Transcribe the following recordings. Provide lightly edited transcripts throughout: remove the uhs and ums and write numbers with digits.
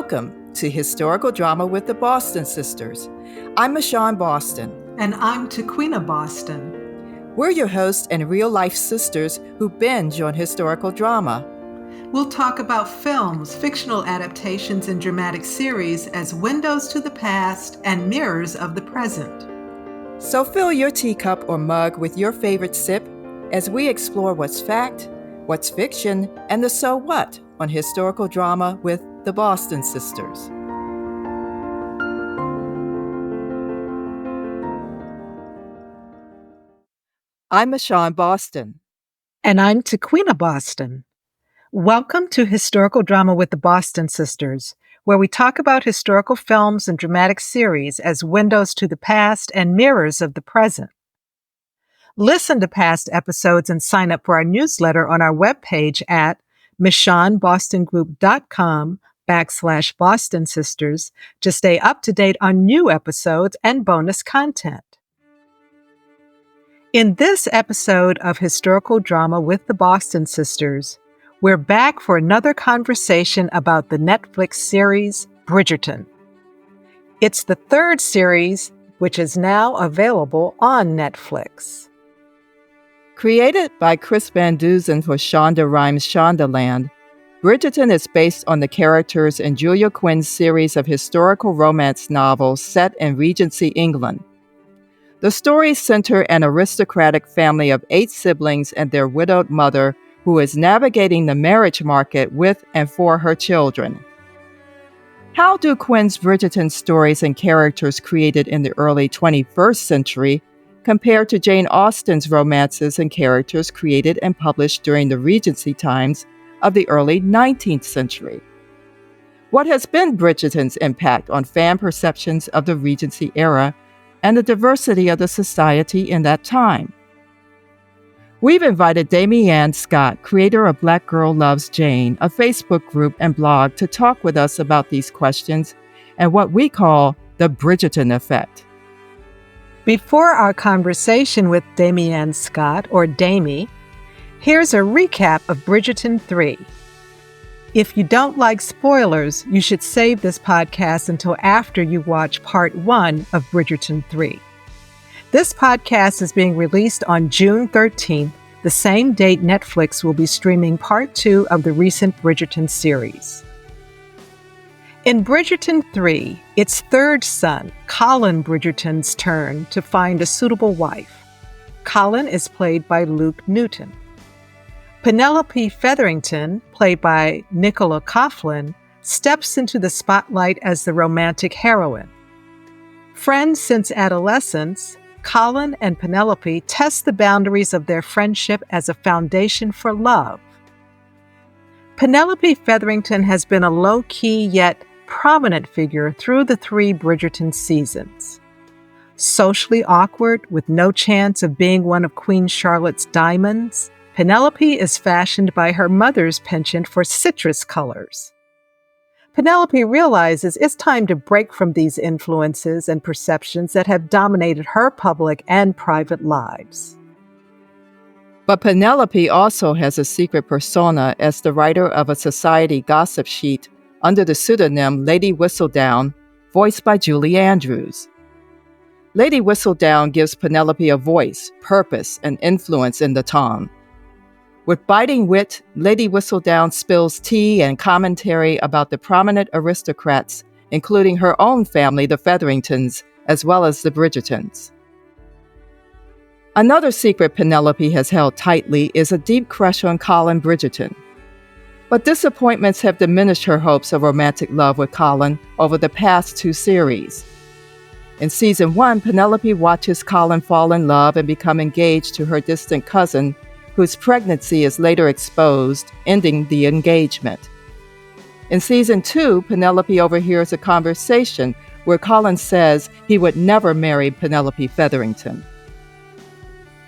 Welcome to Historical Drama with the Boston Sisters. I'm Michon Boston. And I'm Tequina Boston. We're your hosts and real-life sisters who binge on historical drama. We'll talk about films, fictional adaptations, and dramatic series as windows to the past and mirrors of the present. So fill your teacup or mug with your favorite sip as we explore what's fact, what's fiction, and the so what on historical drama with the Boston Sisters. I'm Michon Boston. And I'm Tequina Boston. Welcome to Historical Drama with the Boston Sisters, where we talk about historical films and dramatic series as windows to the past and mirrors of the present. Listen to past episodes and sign up for our newsletter on our webpage at michonbostongroup.com/Boston Sisters to stay up to date on new episodes and bonus content. In this episode of Historical Drama with the Boston Sisters, we're back for another conversation about the Netflix series Bridgerton. It's the third series, which is now available on Netflix. Created by Chris Van Dusen for Shonda Rhimes' Shondaland, Bridgerton is based on the characters in Julia Quinn's series of historical romance novels set in Regency England. The stories center an aristocratic family of 8 siblings and their widowed mother who is navigating the marriage market with and for her children. How do Quinn's Bridgerton stories and characters created in the early 21st century compare to Jane Austen's romances and characters created and published during the Regency times of the early 19th century? What has been Bridgerton's impact on fan perceptions of the Regency era and the diversity of the society in that time? We've invited Damianne Scott, creator of Black Girl Loves Jane, a Facebook group and blog, to talk with us about these questions and what we call the Bridgerton Effect. Before our conversation with Damianne Scott, or Dami, here's a recap of Bridgerton 3. If you don't like spoilers, you should save this podcast until after you watch Part 1 of Bridgerton 3. This podcast is being released on June 13th, the same date Netflix will be streaming Part 2 of the recent Bridgerton series. In Bridgerton 3, it's third son, Colin Bridgerton's turn to find a suitable wife. Colin is played by Luke Newton. Penelope Featherington, played by Nicola Coughlan, steps into the spotlight as the romantic heroine. Friends since adolescence, Colin and Penelope test the boundaries of their friendship as a foundation for love. Penelope Featherington has been a low-key yet prominent figure through the 3 Bridgerton seasons. Socially awkward with no chance of being one of Queen Charlotte's diamonds, Penelope is fashioned by her mother's penchant for citrus colors. Penelope realizes it's time to break from these influences and perceptions that have dominated her public and private lives. But Penelope also has a secret persona as the writer of a society gossip sheet under the pseudonym Lady Whistledown, voiced by Julie Andrews. Lady Whistledown gives Penelope a voice, purpose, and influence in the town. With biting wit, Lady Whistledown spills tea and commentary about the prominent aristocrats, including her own family, the Featheringtons, as well as the Bridgertons. Another secret Penelope has held tightly is a deep crush on Colin Bridgerton. But disappointments have diminished her hopes of romantic love with Colin over the past 2 series. In Season 1, Penelope watches Colin fall in love and become engaged to her distant cousin, whose pregnancy is later exposed, ending the engagement. In Season 2, Penelope overhears a conversation where Colin says he would never marry Penelope Featherington.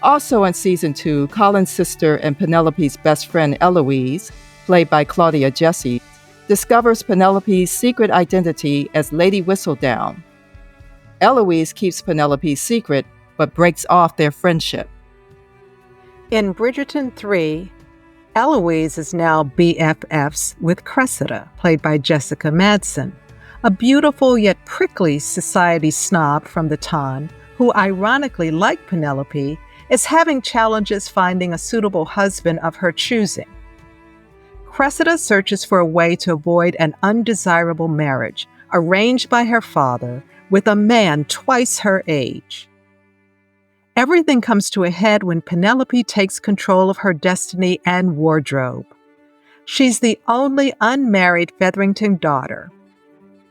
Also in Season 2, Colin's sister and Penelope's best friend Eloise, played by Claudia Jessie, discovers Penelope's secret identity as Lady Whistledown. Eloise keeps Penelope's secret, but breaks off their friendship. In Bridgerton 3, Eloise is now BFFs with Cressida, played by Jessica Madsen, a beautiful yet prickly society snob from the Ton, who ironically, like Penelope, is having challenges finding a suitable husband of her choosing. Cressida searches for a way to avoid an undesirable marriage arranged by her father with a man twice her age. Everything comes to a head when Penelope takes control of her destiny and wardrobe. She's the only unmarried Featherington daughter.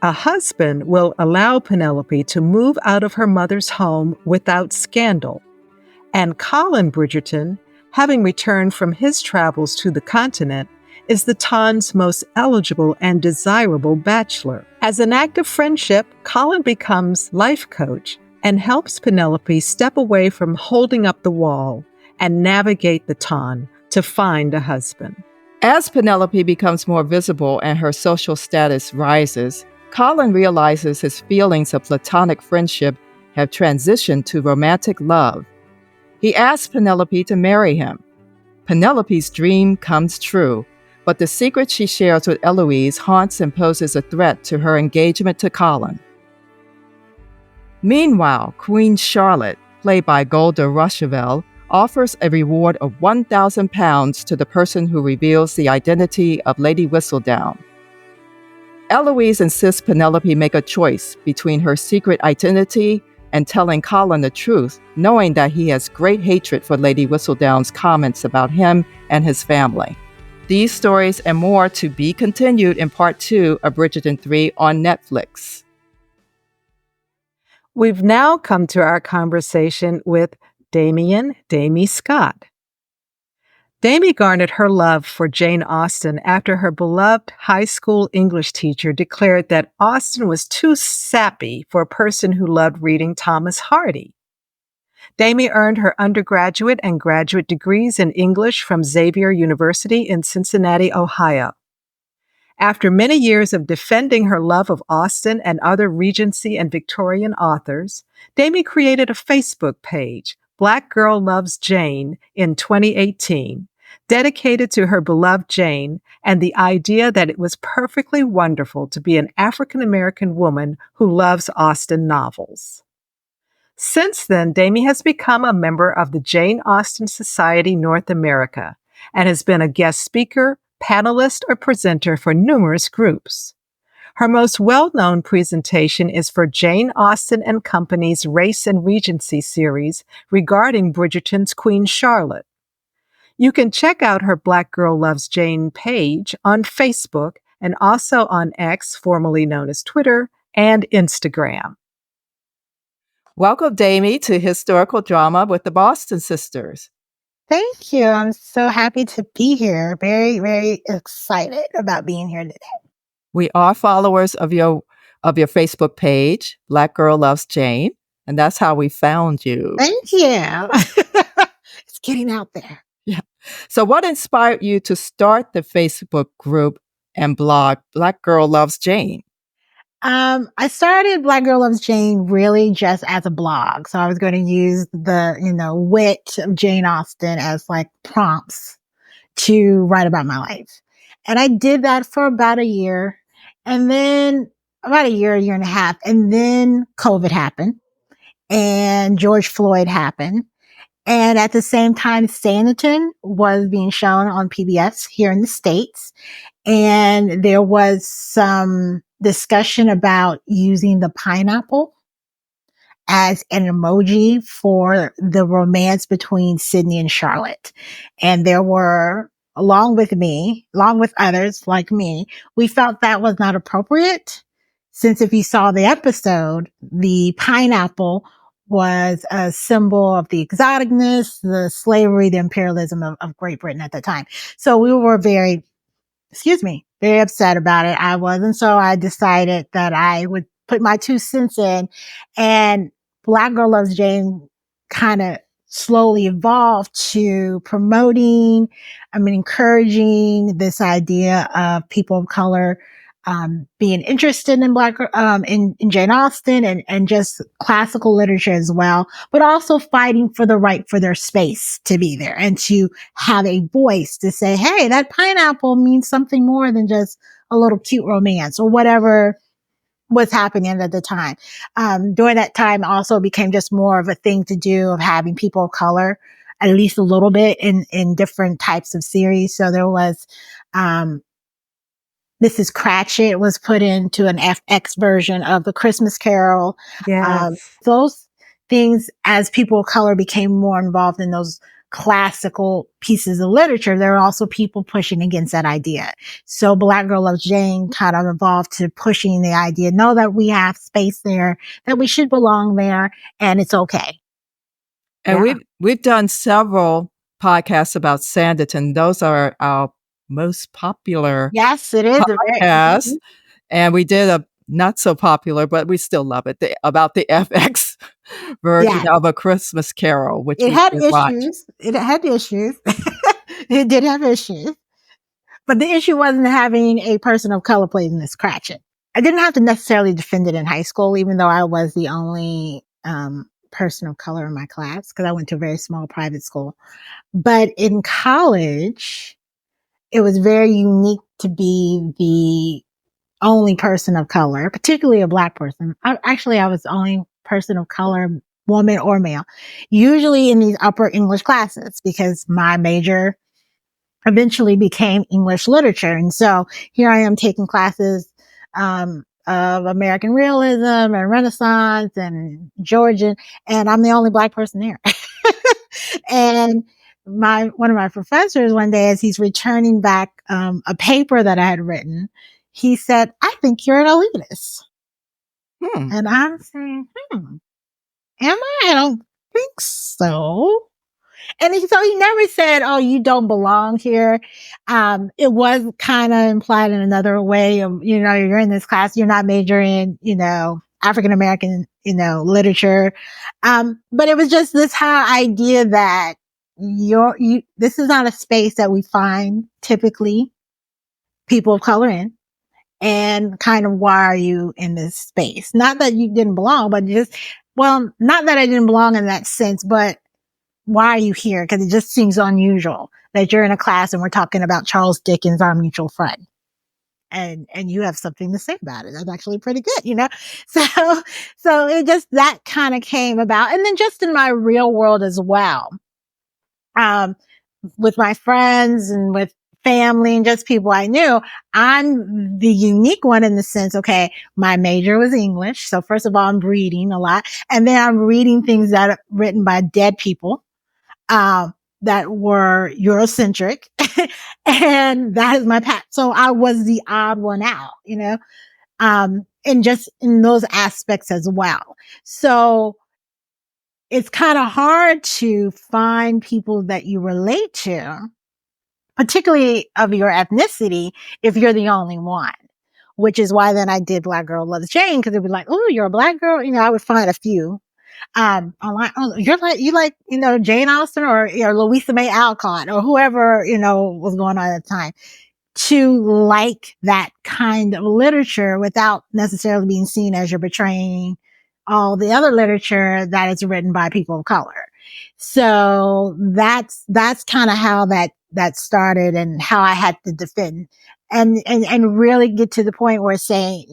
A husband will allow Penelope to move out of her mother's home without scandal, and Colin Bridgerton, having returned from his travels to the continent, is the Ton's most eligible and desirable bachelor. As an act of friendship, Colin becomes life coach and helps Penelope step away from holding up the wall and navigate the Ton to find a husband. As Penelope becomes more visible and her social status rises, Colin realizes his feelings of platonic friendship have transitioned to romantic love. He asks Penelope to marry him. Penelope's dream comes true, but the secret she shares with Eloise haunts and poses a threat to her engagement to Colin. Meanwhile, Queen Charlotte, played by Golda Rochevelle, offers a reward of £1,000 to the person who reveals the identity of Lady Whistledown. Eloise insists Penelope make a choice between her secret identity and telling Colin the truth, knowing that he has great hatred for Lady Whistledown's comments about him and his family. These stories and more to be continued in Part 2 of Bridgerton 3 on Netflix. We've now come to our conversation with Dami Scott. Dami garnered her love for Jane Austen after her beloved high school English teacher declared that Austen was too sappy for a person who loved reading Thomas Hardy. Dami earned her undergraduate and graduate degrees in English from Xavier University in Cincinnati, Ohio. After many years of defending her love of Austen and other Regency and Victorian authors, Dami created a Facebook page, Black Girl Loves Jane, in 2018, dedicated to her beloved Jane and the idea that it was perfectly wonderful to be an African-American woman who loves Austen novels. Since then, Dami has become a member of the Jane Austen Society North America and has been a guest speaker, panelist, or presenter for numerous groups. Her most well-known presentation is for Jane Austen and Company's Race and Regency series regarding Bridgerton's Queen Charlotte. You can check out her Black Girl Loves Jane page on Facebook and also on X, formerly known as Twitter, and Instagram. Welcome, Dami, to Historical Drama with the Boston Sisters. Thank you. I'm so happy to be here. Very, very excited about being here today. We are followers of your Facebook page, Black Girl Loves Jane, and that's how we found you. Thank you. It's getting out there. Yeah. So what inspired you to start the Facebook group and blog Black Girl Loves Jane? I started Black Girl Loves Jane really just as a blog. So I was going to use the, wit of Jane Austen as like prompts to write about my life. And I did that for about a year, and then about a year and a half. And then COVID happened and George Floyd happened. And at the same time, SANDITON was being shown on PBS here in the States. And there was some discussion about using the pineapple as an emoji for the romance between Sydney and Charlotte. And there were, along with others like me, we felt that was not appropriate. Since if you saw the episode, the pineapple was a symbol of the exoticness, the slavery, the imperialism of Great Britain at the time. So we were very upset about it. I was. And so I decided that I would put my 2 cents in, and Black Girl Loves Jane kind of slowly evolved to encouraging this idea of people of color being interested in in Jane Austen and just classical literature as well, but also fighting for the right for their space to be there and to have a voice to say, hey, that pineapple means something more than just a little cute romance or whatever was happening at the time. During that time also became just more of a thing to do of having people of color, at least a little bit in different types of series. So there was, Mrs. Cratchit was put into an FX version of The Christmas Carol. Yes. Those things, as people of color became more involved in those classical pieces of literature, there were also people pushing against that idea. So Black Girl Loves Jane kind of evolved to pushing the idea, know that we have space there, that we should belong there, and it's okay. And Yeah. we've done several podcasts about Sanditon. Those are our most popular Yes, it is. podcasts. And we did a not so popular, but we still love it, about the FX version Yeah. of A Christmas Carol, which It we had did watch. issues. It had issues. It did have issues. But the issue wasn't having a person of color play Miss Cratchit. I didn't have to necessarily defend it in high school, even though I was the only person of color in my class, because I went to a very small private school. But in college, it was very unique to be the only person of color, particularly a Black person. I was the only person of color, woman or male, usually in these upper English classes, because my major eventually became English literature. And so here I am taking classes of American realism and Renaissance and Georgian, and I'm the only Black person there. And one of my professors one day, as he's returning back a paper that I had written, he said, "I think you're an elitist." And I'm saying, am I? I don't think so. And so he never said, "Oh, you don't belong here." It was kind of implied in another way of, you're in this class, you're not majoring, African American, literature. But it was just this idea that this is not a space that we find typically people of color in. And kind of, why are you in this space? Not that you didn't belong, but not that I didn't belong in that sense, but why are you here? Because it just seems unusual that you're in a class and we're talking about Charles Dickens, Our Mutual Friend. And you have something to say about it. That's actually pretty good, So it just, that kind of came about. And then just in my real world as well, with my friends and with family and just people I knew, I'm the unique one in the sense, okay, my major was English. So first of all, I'm reading a lot. And then I'm reading things that are written by dead people. That were Eurocentric, and that is my path. So I was the odd one out, and just in those aspects as well. So it's kind of hard to find people that you relate to, particularly of your ethnicity, if you're the only one. Which is why then I did Black Girl Loves Jane, because it'd be like, oh, you're a Black girl. I would find a few. Online, oh, you like, Jane Austen or Louisa May Alcott or whoever, was going on at the time, to like that kind of literature without necessarily being seen as you're betraying all the other literature that is written by people of color. So that's kind of how that started and how I had to defend and really get to the point where saying,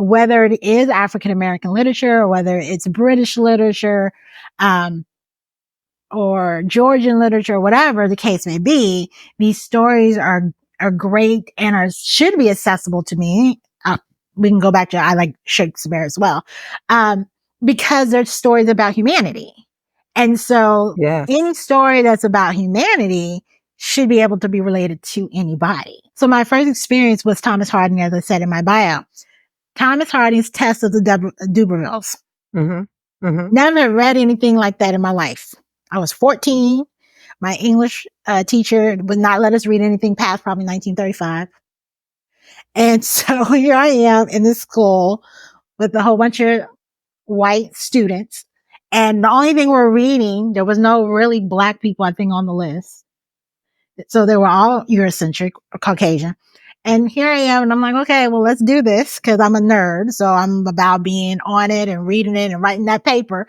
whether it is African American literature or whether it's British literature, or Georgian literature, whatever the case may be, these stories are great and should be accessible to me. We can go back to, I like Shakespeare as well. Because they're stories about humanity. And so any story that's about humanity should be able to be related to anybody. So my first experience was Thomas Harding, as I said in my bio. Thomas Harding's Test of the D'Urbervilles. Never read anything like that in my life. I was 14. My English teacher would not let us read anything past probably 1935. And so here I am in this school with a whole bunch of white students. And the only thing we're reading, there was no really Black people, I think, on the list. So they were all Eurocentric or Caucasian. And here I am, and I'm like, okay, well, let's do this because I'm a nerd. So I'm about being on it and reading it and writing that paper.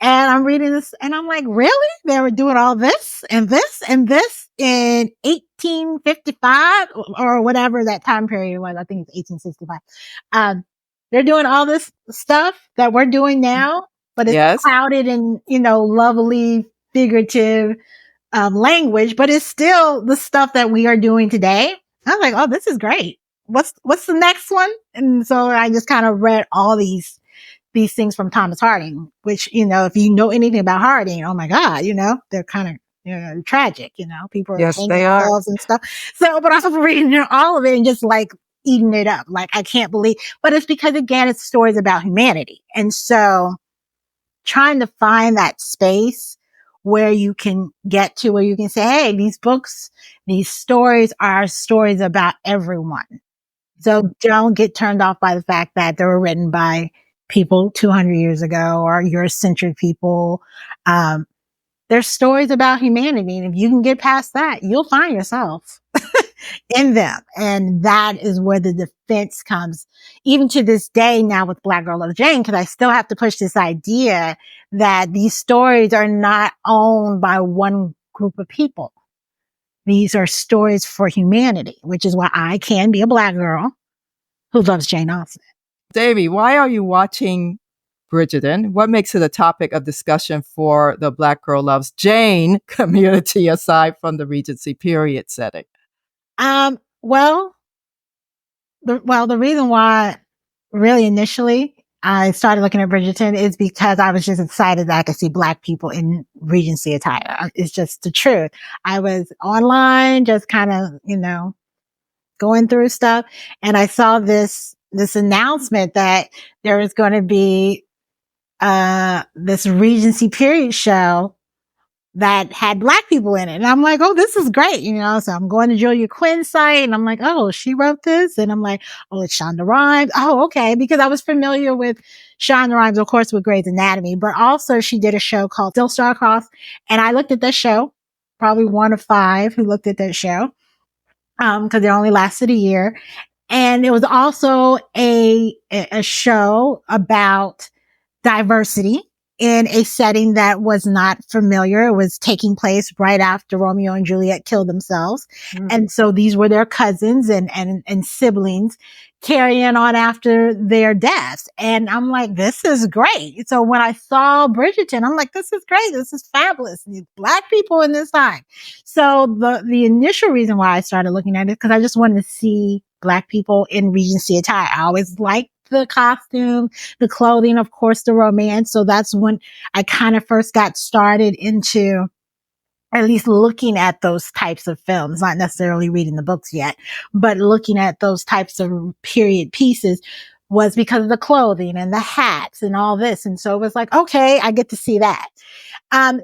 And I'm reading this, and I'm like, really? They were doing all this and this and this in 1855 or whatever that time period was. I think it's 1865. They're doing all this stuff that we're doing now, but it's Yes. clouded in, lovely, figurative language, but it's still the stuff that we are doing today. I'm like, oh, this is great. What's the next one? And so I just kind of read all these things from Thomas Harding, which, if you know anything about Harding, oh my God, they're kind of, tragic, people are Yes, hanging they are. themselves and stuff. So, but I was reading all of it and just like eating it up. Like, I can't believe, but it's because again, it's stories about humanity. And so trying to find that space where you can get to where you can say, hey, these books, these stories are stories about everyone. So don't get turned off by the fact that they were written by people 200 years ago or Eurocentric people. They're stories about humanity. And if you can get past that, you'll find yourself in them. And that is where the defense comes, even to this day now with Black Girl Loves Jane, because I still have to push this idea that these stories are not owned by one group of people. These are stories for humanity, which is why I can be a Black girl who loves Jane Austen. Dami, why are you watching Bridgerton? What makes it a topic of discussion for the Black Girl Loves Jane community aside from the Regency period setting? Well, the reason why really initially I started looking at Bridgerton is because I was just excited that I could see Black people in Regency attire. It's just the truth. I was online, just kind of, going through stuff, and I saw this announcement that there was going to be this Regency period show that had Black people in it. And I'm like, oh, this is great. So I'm going to Julia Quinn's site and I'm like, oh, she wrote this. And I'm like, oh, it's Shonda Rhimes. Oh, okay. Because I was familiar with Shonda Rhimes, of course, with Grey's Anatomy, but also she did a show called Still Starcross. And I looked at that show, probably one of 5 who looked at that show. Cause it only lasted a year. And it was also a show about diversity in a setting that was not familiar. It was taking place right after Romeo and Juliet killed themselves. Mm. And so these were their cousins and siblings carrying on after their deaths. And I'm like, this is great. So when I saw Bridgerton, I'm like, this is great. This is fabulous. These Black people in this time. So the initial reason why I started looking at it, because I just wanted to see Black people in Regency attire. I always liked the costume, the clothing, of course, the romance. So that's when I kind of first got started into at least looking at those types of films, not necessarily reading the books yet, but looking at those types of period pieces was because of the clothing and the hats and all this. And so it was like, okay, I get to see that.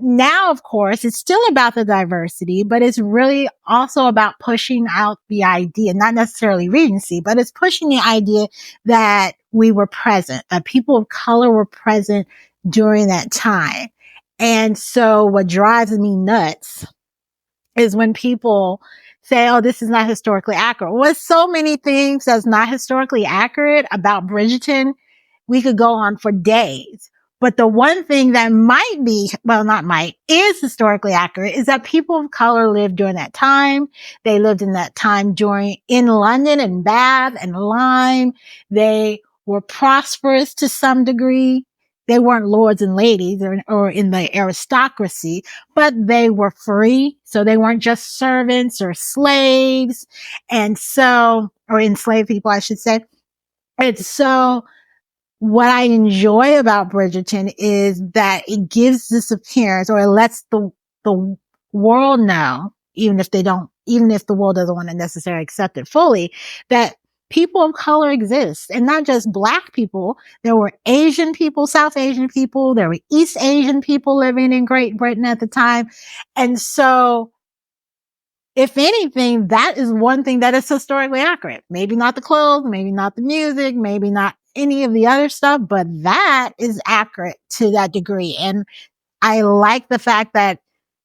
Now, of course, it's still about the diversity, but it's really also about pushing out the idea, not necessarily Regency, but it's pushing the idea that we were present, that people of color were present during that time. And so what drives me nuts is when people say, oh, this is not historically accurate. With so many things that's not historically accurate about Bridgerton, we could go on for days. But the one thing that might be, well, not might, is historically accurate is that people of color lived during that time. They lived in that time in London and Bath and Lyme. They were prosperous to some degree. They weren't lords and ladies or in the aristocracy, but they were free. So they weren't just servants or slaves. And so, or enslaved people, I should say. And so, what I enjoy about Bridgerton is that it gives this appearance, or it lets the world know, even if the world doesn't want to necessarily accept it fully, that people of color exist, and not just Black people. There were Asian people, South Asian people, there were East Asian people living in Great Britain at the time. And so, if anything, that is one thing that is historically accurate. Maybe not the clothes, maybe not the music, maybe not any of the other stuff, but that is accurate to that degree. And I like the fact that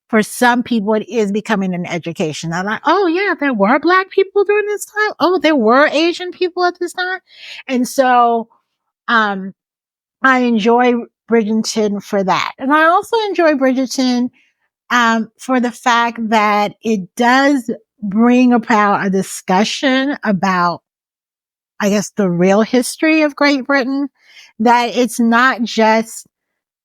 for some people, it is becoming an education. I'm like, oh yeah, there were Black people during this time. Oh, there were Asian people at this time. And so, I enjoy Bridgerton for that. And I also enjoy Bridgerton, for the fact that it does bring about a discussion about, I guess, the real history of Great Britain, that it's not just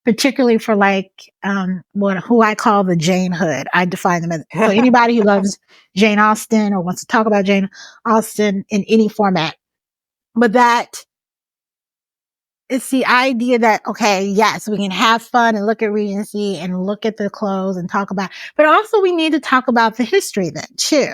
particularly for like, who I call the Jane hood. I define them as, so anybody who loves Jane Austen or wants to talk about Jane Austen in any format, but that it's the idea that, okay, yes, we can have fun and look at Regency and look at the clothes and talk about, but also we need to talk about the history then too.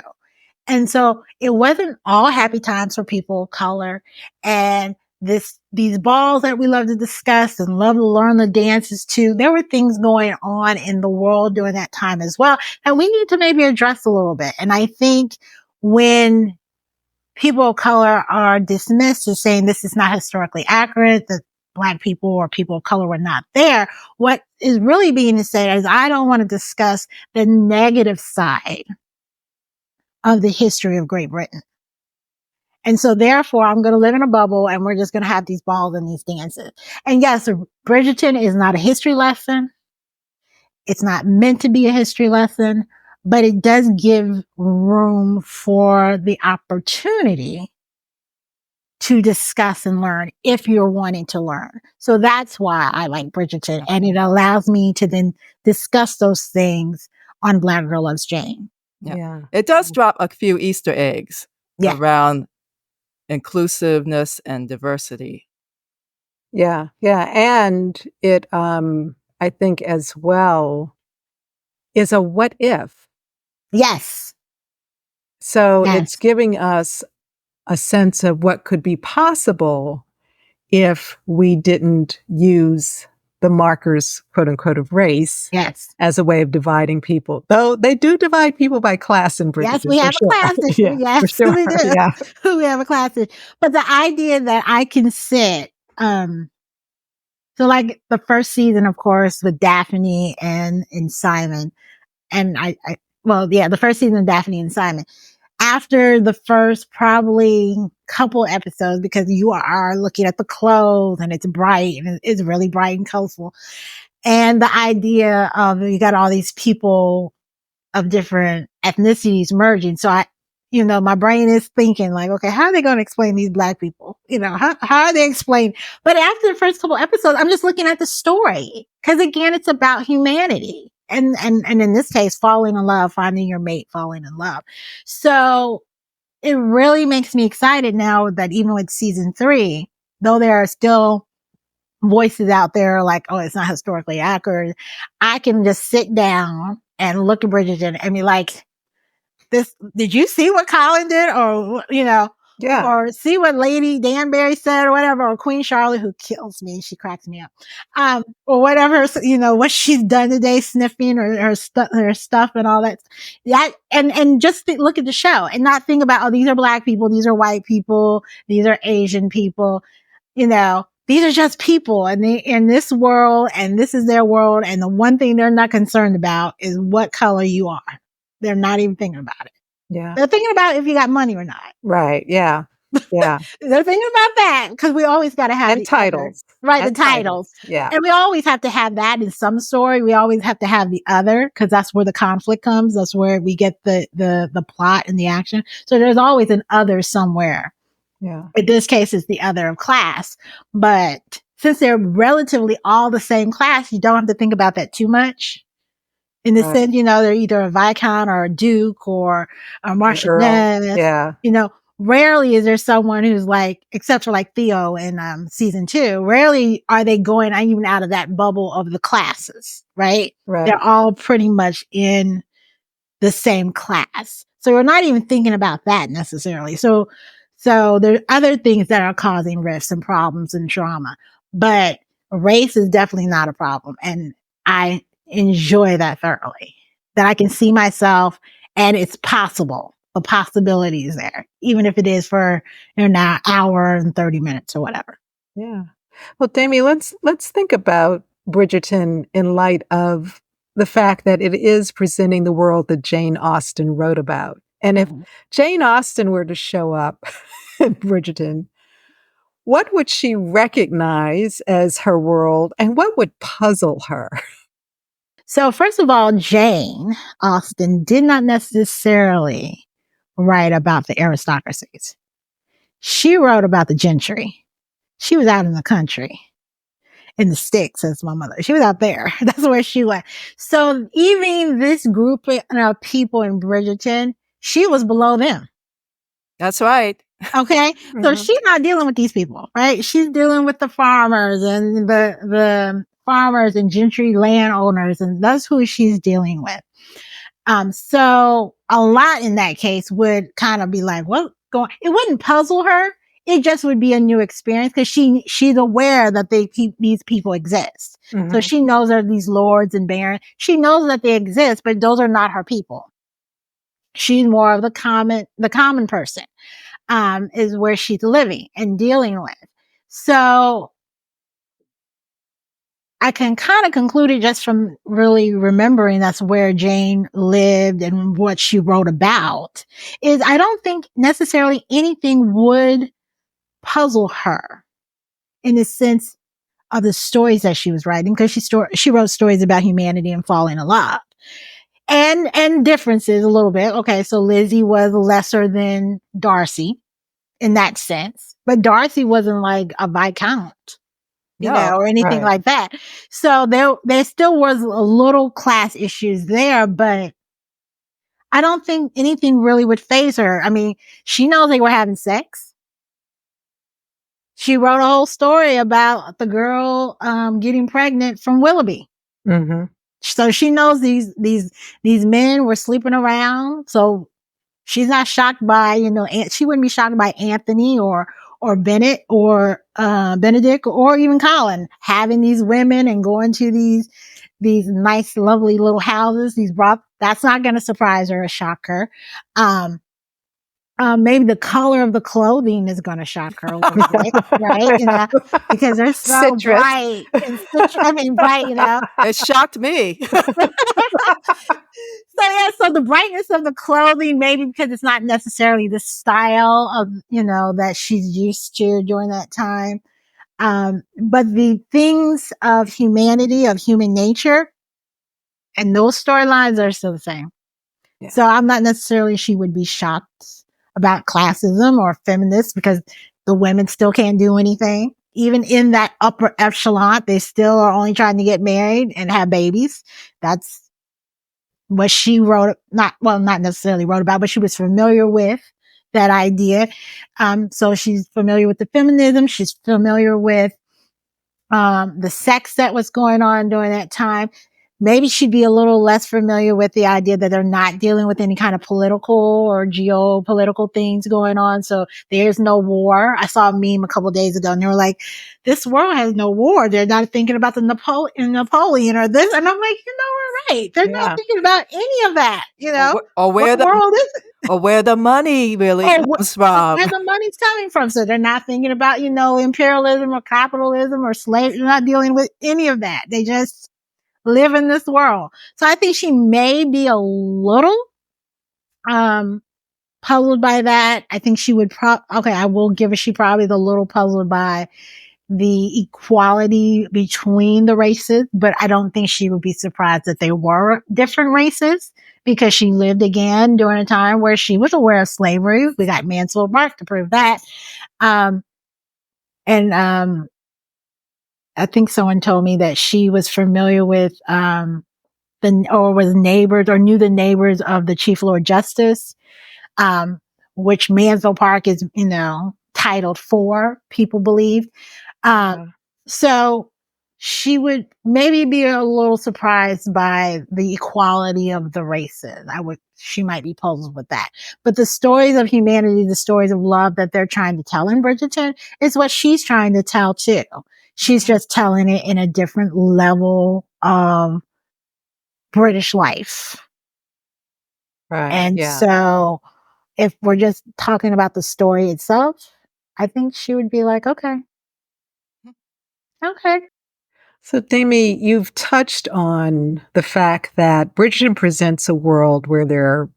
And so it wasn't all happy times for people of color, and these balls that we love to discuss and love to learn the dances too. There were things going on in the world during that time as well, and we need to maybe address a little bit. And I think when people of color are dismissed as saying this is not historically accurate, that Black people or people of color were not there, what is really being said is, I don't want to discuss the negative side of the history of Great Britain. And so therefore, I'm going to live in a bubble and we're just going to have these balls and these dances. And yes, Bridgerton is not a history lesson. It's not meant to be a history lesson, but it does give room for the opportunity to discuss and learn if you're wanting to learn. So that's why I like Bridgerton, and it allows me to then discuss those things on Black Girl Loves Jane. Yeah. It does drop a few Easter eggs around inclusiveness and diversity. Yeah. And it, I think as well, is a what if. Yes. So it's giving us a sense of what could be possible if we didn't use the markers, quote unquote, of race as a way of dividing people. Though they do divide people by class in Bridgerton. Yes, we have a class. Yes, we do. Yeah. We have a class. But the idea that I can sit, so like the first season, of course, with Daphne and Simon, and the first season of Daphne and Simon. After the first probably couple episodes, because you are looking at the clothes and it's bright and it's really bright and colorful. And the idea of you got all these people of different ethnicities merging. So my brain is thinking like, okay, how are they going to explain these Black people? How are they explained? But after the first couple episodes, I'm just looking at the story. Cause again, it's about humanity. And in this case, falling in love, finding your mate, falling in love. So it really makes me excited now that even with season 3, though there are still voices out there like, oh, it's not historically accurate, I can just sit down and look at Bridgerton and be like, did you see what Colin did? Or, or see what Lady Danbury said or whatever, or Queen Charlotte, who kills me. She cracks me up. Or whatever, what she's done today, sniffing her stuff and all that. And just look at the show and not think about, oh, these are Black people, these are white people, these are Asian people, these are just people and they in this world, and this is their world. And the one thing they're not concerned about is what color you are. They're not even thinking about it. Yeah. They're thinking about if you got money or not. Right. Yeah. Yeah. They're thinking about that because we always got to have the titles. Right. The titles. Yeah. And we always have to have that in some story. We always have to have the other because that's where the conflict comes. That's where we get the plot and the action. So there's always an other somewhere. Yeah. In this case, it's the other of class. But since they're relatively all the same class, you don't have to think about that too much. In the sense, they're either a Viscount or a Duke or a Marchioness. Yeah. Rarely is there someone who's like, except for like Theo in season 2, rarely are they going even out of that bubble of the classes, right? They're all pretty much in the same class. So we're not even thinking about that necessarily. So there are other things that are causing rifts and problems and drama, but race is definitely not a problem. And I enjoy that thoroughly, that I can see myself and it's possible. The possibility is there, even if it is for an hour and 30 minutes or whatever. Yeah. Well, Dami, let's think about Bridgerton in light of the fact that it is presenting the world that Jane Austen wrote about. And if Jane Austen were to show up in Bridgerton, what would she recognize as her world and what would puzzle her? So first of all, Jane Austen did not necessarily write about the aristocracies. She wrote about the gentry. She was out in the country, in the sticks, as my mother. She was out there. That's where she went. So even this group of people in Bridgerton, she was below them. That's right. Okay. So she's not dealing with these people, right? She's dealing with the farmers and the farmers and gentry landowners, and that's who she's dealing with. So a lot in that case would kind of be like, what going, it wouldn't puzzle her. It just would be a new experience because she's aware that these people exist. So she knows there are these lords and barons. She knows that they exist, but those are not her people. She's more of the common person, is where she's living and dealing with. So I can kind of conclude it just from really remembering that's where Jane lived and what she wrote about, is I don't think necessarily anything would puzzle her in the sense of the stories that she was writing, because she wrote stories about humanity and falling in love and differences a little bit. Okay, so Lizzie was lesser than Darcy in that sense, but Darcy wasn't like a viscount, or anything like that. So there still was a little class issues there, but I don't think anything really would faze her. I mean, she knows they were having sex. She wrote a whole story about the girl getting pregnant from Willoughby. So she knows these men were sleeping around. So she's not shocked by, she wouldn't be shocked by Anthony or Bennett or Benedict or even Colin having these women and going to these nice, lovely little houses, these broths. That's not going to surprise her or shock her. Maybe the color of the clothing is going to shock her a little bit, right? Because they're so bright and bright, It shocked me. So the brightness of the clothing, maybe because it's not necessarily the style of, that she's used to during that time. But the things of humanity, of human nature, and those storylines are still the same. Yeah. So I'm not necessarily she would be shocked about classism or feminists because the women still can't do anything. Even in that upper echelon, they still are only trying to get married and have babies. That's what she wrote, not necessarily wrote about, but she was familiar with that idea. So she's familiar with the feminism. She's familiar with the sex that was going on during that time. Maybe she'd be a little less familiar with the idea that they're not dealing with any kind of political or geopolitical things going on. So there's no war. I saw a meme a couple of days ago and they were like, this world has no war. They're not thinking about the Napoleon or this. And I'm like, we're right. They're not thinking about any of that, Or where the world is. Or where the money really comes from. Where the money's coming from. So they're not thinking about, imperialism or capitalism or slavery. They're not dealing with any of that. They just live in this world. So I think she may be a little puzzled by that. I think she would I will give her, she probably the little puzzled by the equality between the races, but I don't think she would be surprised that they were different races because she lived again during a time where she was aware of slavery. We got Mansfield Park to prove that. I think someone told me that she was familiar with, was neighbors or knew the neighbors of the Chief Lord Justice, which Mansfield Park is, titled for, people believe. So she would maybe be a little surprised by the equality of the races. She might be puzzled with that. But the stories of humanity, the stories of love that they're trying to tell in Bridgerton is what she's trying to tell too. She's just telling it in a different level of British life. Right. And so if we're just talking about the story itself, I think she would be like, okay. So, Dami, you've touched on the fact that Bridgerton presents a world where there are,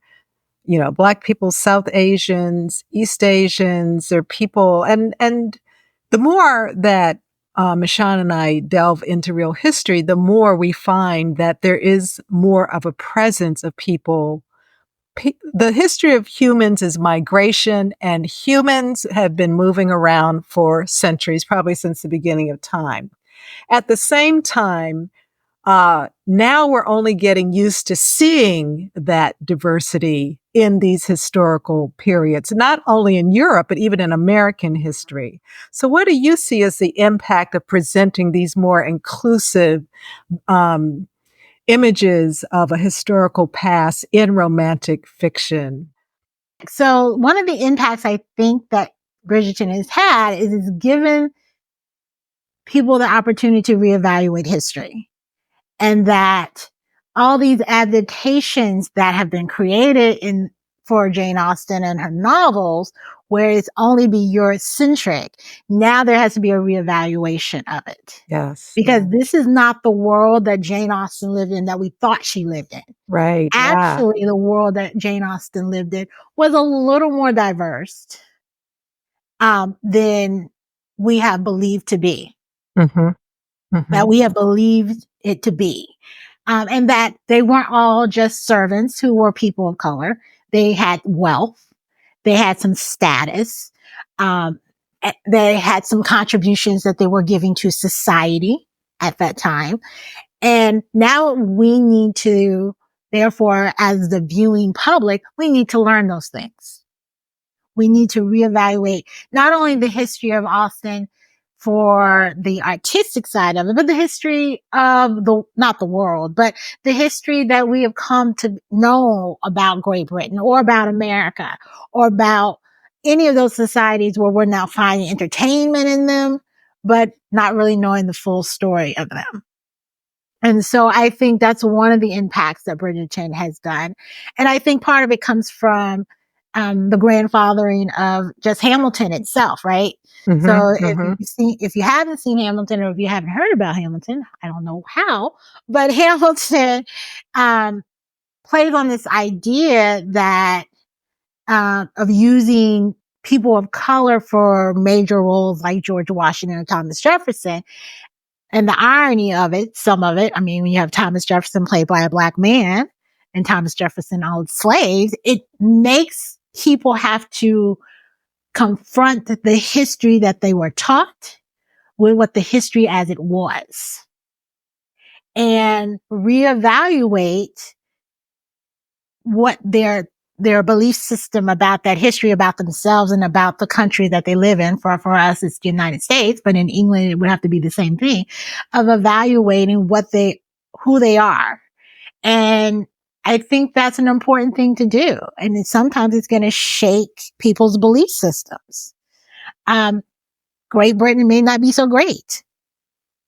Black people, South Asians, East Asians, there are people, and the more that Michon and I delve into real history, the more we find that there is more of a presence of people. The history of humans is migration, and humans have been moving around for centuries, probably since the beginning of time. At the same time, now we're only getting used to seeing that diversity in these historical periods, not only in Europe, but even in American history. So what do you see as the impact of presenting these more inclusive images of a historical past in romantic fiction? So one of the impacts I think that Bridgerton has had is it's given people the opportunity to reevaluate history. And that all these adaptations that have been created for Jane Austen and her novels, where it's only be Eurocentric, now there has to be a reevaluation of it. Yes. Because this is not the world that Jane Austen lived in that we thought she lived in. Right. Actually, the world that Jane Austen lived in was a little more diverse than we have believed to be. Mm-hmm. Mm-hmm. That we have believed it to be. And that they weren't all just servants who were people of color. They had wealth. They had some status. They had some contributions that they were giving to society at that time. And now we need to, therefore, as the viewing public, we need to learn those things. We need to reevaluate not only the history of Austen for the artistic side of it, but the history of not the world, but the history that we have come to know about Great Britain or about America or about any of those societies where we're now finding entertainment in them, but not really knowing the full story of them. And so I think that's one of the impacts that Bridgerton has done. And I think part of it comes from the grandfathering of just Hamilton itself, right? Mm-hmm, so if you haven't seen Hamilton or if you haven't heard about Hamilton, I don't know how, but Hamilton plays on this idea that of using people of color for major roles like George Washington and Thomas Jefferson. And the irony of it, some of it, I mean, when you have Thomas Jefferson played by a Black man and Thomas Jefferson owned slaves, it makes people have to confront the history that they were taught with what the history as it was and reevaluate what their belief system about that history, about themselves and about the country that they live in. For us, it's the United States, but in England, it would have to be the same thing of evaluating who they are. And I think that's an important thing to do. And sometimes it's going to shake people's belief systems. Great Britain may not be so great.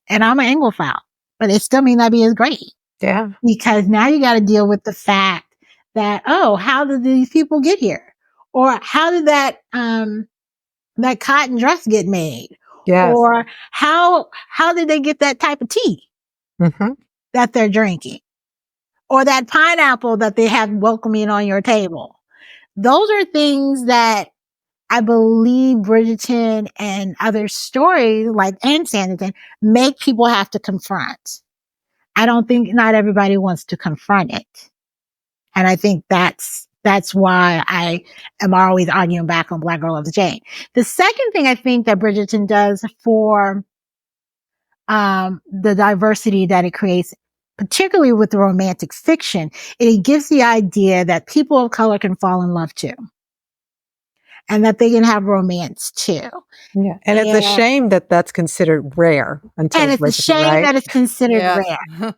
And I'm an Anglophile, but it still may not be as great. Yeah. Because now you got to deal with the fact that, oh, how did these people get here? Or how did that cotton dress get made? Yes. Or how did they get that type of tea that they're drinking? Or that pineapple that they have welcoming on your table? Those are things that I believe Bridgerton and other stories and Sanditon make people have to confront. I don't think not everybody wants to confront it. And I think that's why I am always arguing back on Black Girl Loves Jane. The second thing I think that Bridgerton does for the diversity that it creates, particularly with the romantic fiction, it gives the idea that people of color can fall in love too. And that they can have romance too. Yeah. And it's a shame that that's considered rare until it's a shame that it's considered rare.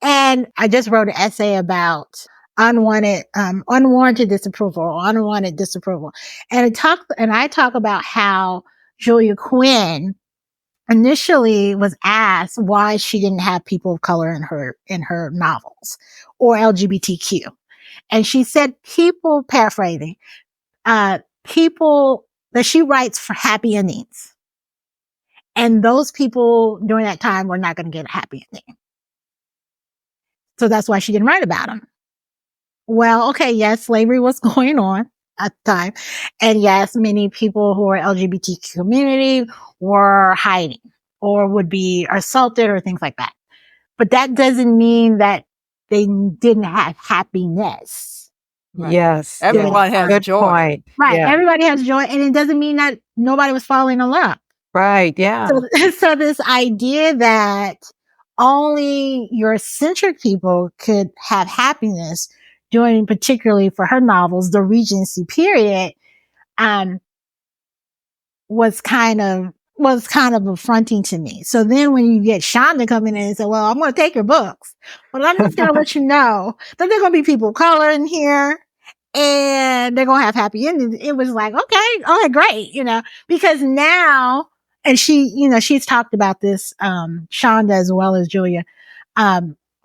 And I just wrote an essay about unwarranted disapproval or unwanted disapproval. And I talk about how Julia Quinn initially was asked why she didn't have people of color in her novels or LGBTQ. And she said paraphrasing, people that she writes for happy endings. And those people during that time were not going to get a happy ending. So that's why she didn't write about them. Well, okay, yes, slavery was going on at the time. And yes, many people who were LGBTQ community were hiding or would be assaulted or things like that. But that doesn't mean that they didn't have happiness. Right. Yes. Everyone has Good joy. point. Right. Yeah. Everybody has joy. And it doesn't mean that nobody was falling in love. Right. Yeah. So this idea that only your eccentric people could have happiness during, particularly for her novels, the Regency period, was kind of affronting to me. So then when you get Shonda coming in and say, well, I'm going to take your books, but I'm just going to let you know that there are going to be people of color in here and they're going to have happy endings. It was like, okay, great, because now, and she's talked about this, Shonda as well as Julia,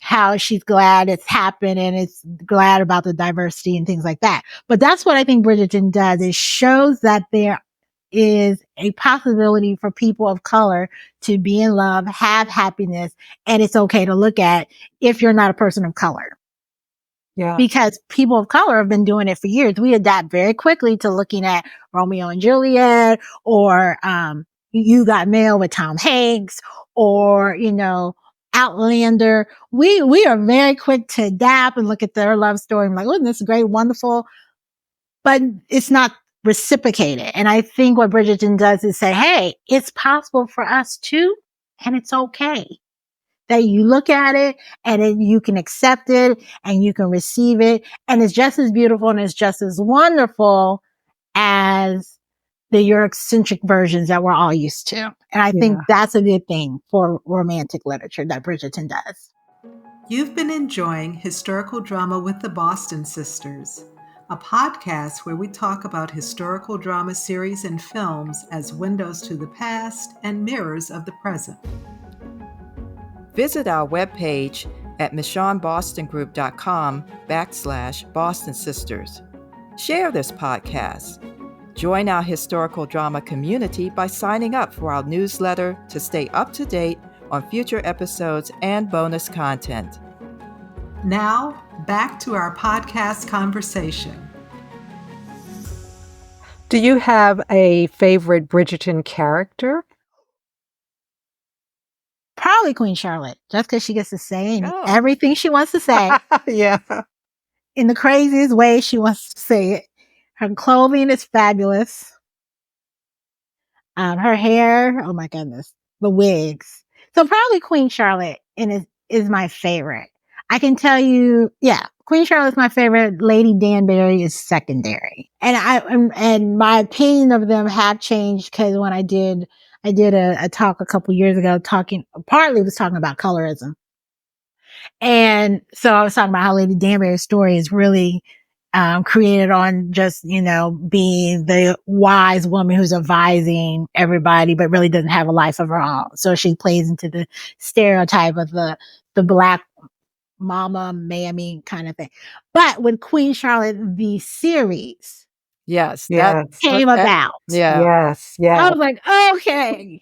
how she's glad it's happened and it's glad about the diversity and things like that. But that's what I think Bridgerton does. It shows that there is a possibility for people of color to be in love, have happiness, and it's okay to look at if you're not a person of color. Yeah. Because people of color have been doing it for years. We adapt very quickly to looking at Romeo and Juliet or You Got Mail with Tom Hanks or, Outlander. We are very quick to adapt and look at their love story and like, oh, this is great, wonderful. But it's not reciprocated. And I think what Bridgerton does is say, hey, it's possible for us too, and it's okay that you look at it and then you can accept it and you can receive it. And it's just as beautiful and it's just as wonderful as the Eurocentric versions that we're all used to. And I think that's a good thing for romantic literature that Bridgerton does. You've been enjoying Historical Drama with the Boston Sisters, a podcast where we talk about historical drama series and films as windows to the past and mirrors of the present. Visit our webpage at michonbostongroup.com/Boston Sisters. Share this podcast. Join our historical drama community by signing up for our newsletter to stay up to date on future episodes and bonus content. Now, back to our podcast conversation. Do you have a favorite Bridgerton character? Probably Queen Charlotte, just because she gets to say everything she wants to say. Yeah. In the craziest way she wants to say it. Her clothing is fabulous. Her hair, oh my goodness, the wigs. So probably Queen Charlotte is my favorite. I can tell you, Queen Charlotte's my favorite. Lady Danbury is secondary. And my opinion of them have changed because when I did a talk a couple years ago partly was talking about colorism. And so I was talking about how Lady Danbury's story is really created on just, being the wise woman who's advising everybody, but really doesn't have a life of her own. So she plays into the stereotype of the black mama, mammy kind of thing. But with Queen Charlotte, the series came about. Yes. I was like, okay,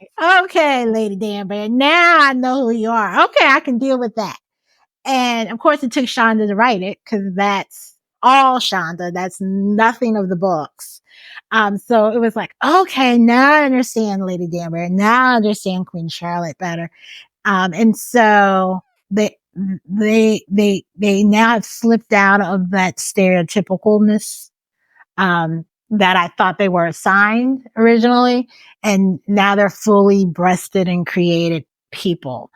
Lady Danbury. Now I know who you are. Okay, I can deal with that. And of course, it took Shonda to write it because that's all Shonda. That's nothing of the books. So it was like, okay, now I understand Lady Danbury. Now I understand Queen Charlotte better. And so they now have slipped out of that stereotypicalness that I thought they were assigned originally, and now they're fully breasted and created people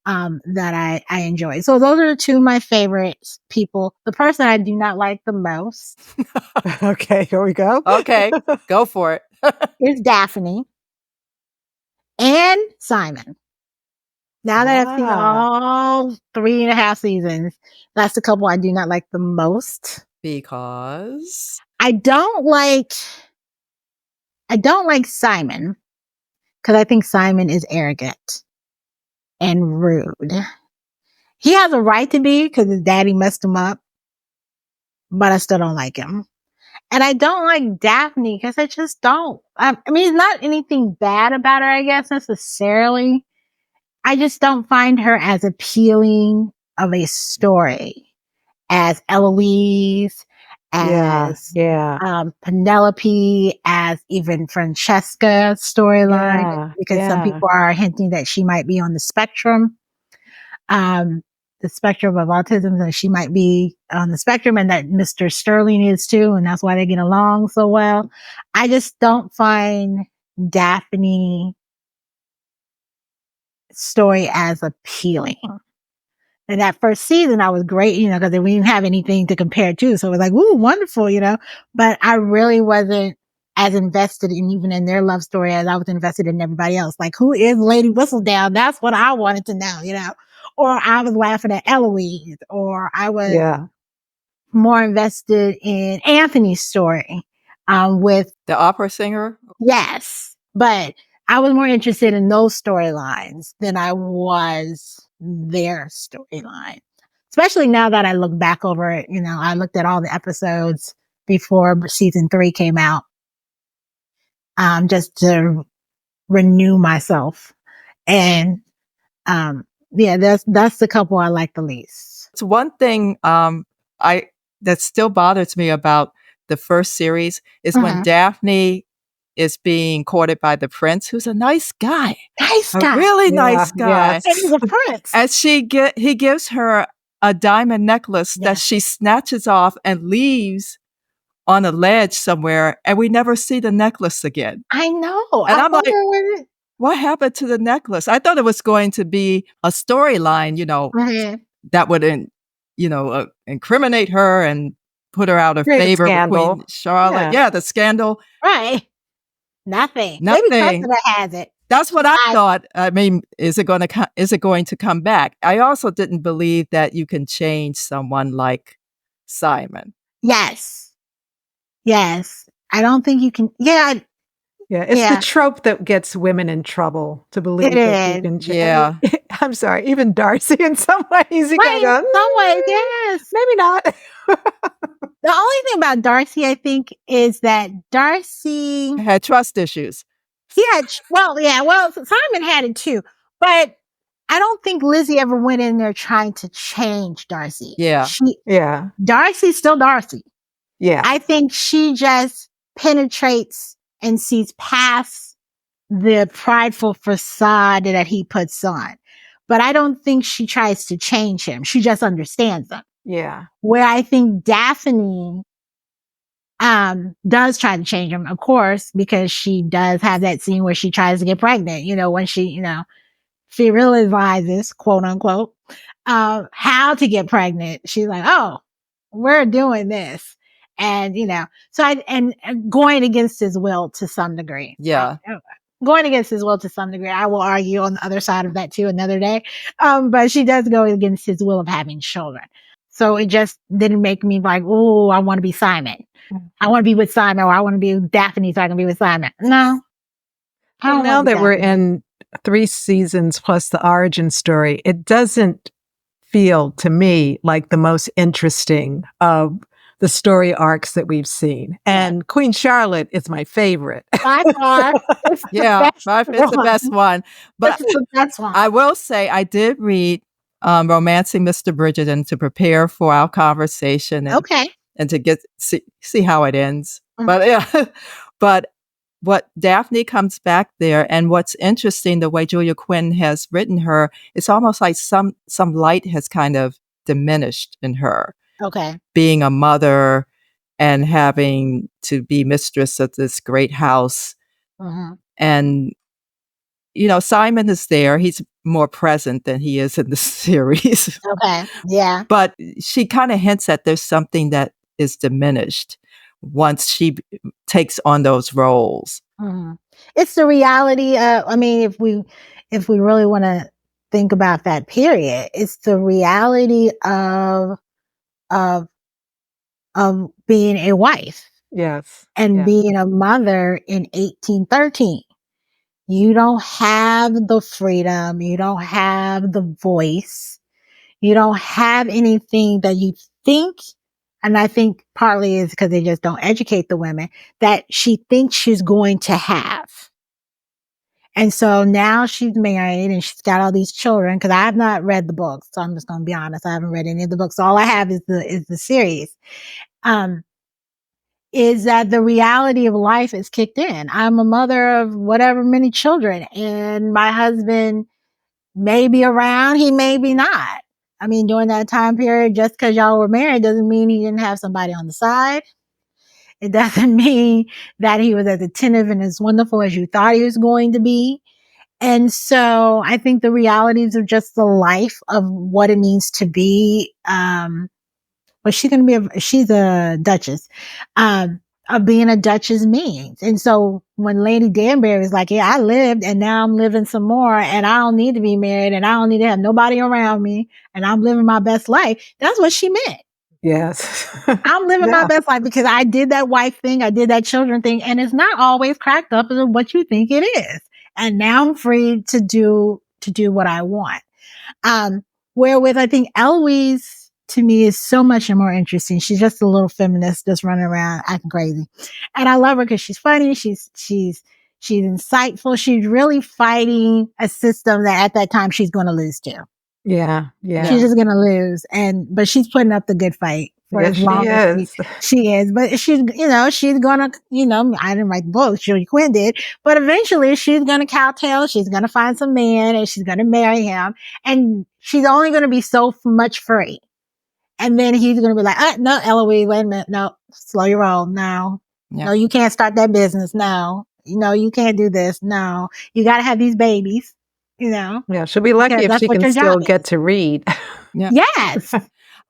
that I enjoy. So those are the two of my favorite people. The person I do not like the most. Okay, here we go. Okay, go for it. Is Daphne and Simon. Now that I've seen all 3.5 seasons, that's the couple I do not like the most. Because I don't like Simon because I think Simon is arrogant and rude. He has a right to be because his daddy messed him up, but I still don't like him. And I don't like Daphne because I just don't. I mean, it's not anything bad about her, I guess, necessarily. I just don't find her as appealing of a story as Eloise, as Penelope, as even Francesca's storyline, because some people are hinting that she might be on the spectrum. The spectrum of autism, that she might be on the spectrum, and that Mr. Sterling is too, and that's why they get along so well. I just don't find Daphne story as appealing. And that first season, I was great, because we didn't have anything to compare to. So it was like, ooh, wonderful, but I really wasn't as invested even in their love story as I was invested in everybody else. Like, who is Lady Whistledown? That's what I wanted to know, or I was laughing at Eloise, or I was more invested in Anthony's story, with the opera singer. Yes, but I was more interested in those storylines than I was their storyline. Especially now that I look back over it, I looked at all the episodes before season 3 came out, just to renew myself. And, that's the couple I like the least. It's one thing, that still bothers me about the first series is when Daphne is being courted by the prince, who's a nice guy. A really nice guy. And he's a prince. And he gives her a diamond necklace that she snatches off and leaves on a ledge somewhere, and we never see the necklace again. I know. And I'm like, what happened to the necklace? I thought it was going to be a storyline, that would, incriminate her and put her out of favor with Queen Charlotte. Yeah, the scandal. Right. Nothing. Maybe Cressida has it. That's what I thought. I mean, is it going to come back? I also didn't believe that you can change someone like Simon. Yes. I don't think you can. Yeah, it's the trope that gets women in trouble to believe that you can change. Yeah. I'm sorry, even Darcy in some ways. Some ways, yes. Maybe not. The only thing about Darcy, I think, is that Darcy had trust issues. Well, Simon had it too. But I don't think Lizzie ever went in there trying to change Darcy. Yeah. Darcy's still Darcy. Yeah. I think she just penetrates and sees past the prideful facade that he puts on. But I don't think she tries to change him. She just understands them. Yeah. Where I think Daphne does try to change him, of course, because she does have that scene where she tries to get pregnant, when she realizes, quote unquote, how to get pregnant. She's like, oh, we're doing this. And, and going against his will to some degree. Yeah. Going against his will to some degree. I will argue on the other side of that too another day. But she does go against his will of having children. So it just didn't make me like, oh, I want to be Simon. I want to be with Simon, or I want to be with Daphne so I can be with Simon. No. Well, now that we're in 3 seasons plus the origin story, it doesn't feel to me like the most interesting of the story arcs that we've seen. And Queen Charlotte is my favorite. By far. It's the best one. But it's the best one. I will say I did read Romancing Mr. Bridgerton to prepare for our conversation. And to see how it ends. But what Daphne comes back there, and what's interesting, the way Julia Quinn has written her, it's almost like some light has kind of diminished in her. Okay. Being a mother and having to be mistress of this great house. And, Simon is there. He's more present than he is in the series. Okay. Yeah. But she kind of hints that there's something that is diminished once she takes on those roles. It's the reality of, if we really want to think about that period, it's the reality of being a wife. Yes. And being a mother in 1813. You don't have the freedom. You don't have the voice. You don't have anything that you think and I think partly is because they just don't educate the women, that she thinks she's going to have. And so now she's married and she's got all these children, because I have not read the books. So I'm just going to be honest. I haven't read any of the books. All I have is the series. Is that the reality of life is kicked in. I'm a mother of whatever many children, and my husband may be around, he may be not. I mean, during that time period, just because y'all were married doesn't mean he didn't have somebody on the side. It doesn't mean that he was as attentive and as wonderful as you thought he was going to be. And so I think the realities of just the life of what it means to be, well, she's a duchess, of being a duchess means. And so when Lady Danbury was like, yeah, I lived and now I'm living some more and I don't need to be married and I don't need to have nobody around me and I'm living my best life. That's what she meant. Yes. I'm living my best life because I did that wife thing. I did that children thing. And it's not always cracked up as what you think it is. And now I'm free to do what I want. Wherewith I think Eloise to me is so much more interesting. She's just a little feminist just running around acting crazy. And I love her because she's funny. She's insightful. She's really fighting a system that at that time she's going to lose to. Yeah. She's just going to lose. But she's putting up the good fight for as long as she is. But she's going to, I didn't write the book, Julia Quinn did, but eventually she's going to cowtail. She's going to find some man and she's going to marry him. And she's only going to be so much free. And then he's going to be like, no, Eloise, wait a minute. No, slow your roll. No, no, you can't start that business. No, you can't do this. No, you got to have these babies. Yeah, she'll be lucky if she can still get to read. Yeah. Yes.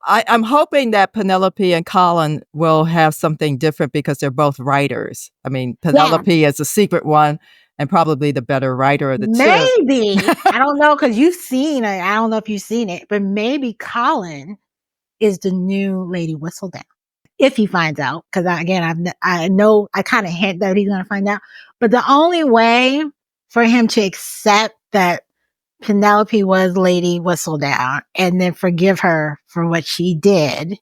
I'm hoping that Penelope and Colin will have something different because they're both writers. I mean, Penelope is the secret one and probably the better writer of the two. Maybe. I don't know, because you've seen it. I don't know if you've seen it, but maybe Colin is the new Lady Whistledown. If he finds out, because I know I kind of hint that he's going to find out. But the only way for him to accept that Penelope was Lady Whistledown and then forgive her for what she did,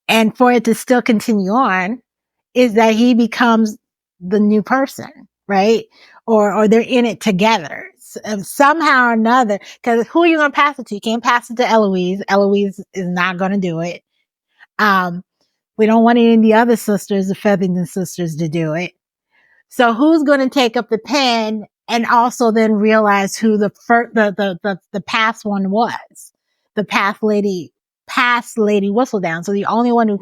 and for it to still continue on, is that he becomes the new person, right? Or they're in it together somehow or another. Because who are you going to pass it to? You can't pass it to Eloise. Eloise is not going to do it. We don't want any of the other sisters, the Featherington sisters, to do it. So who's going to take up the pen and also then realize who the past one was? The past Lady Whistledown. So the only one who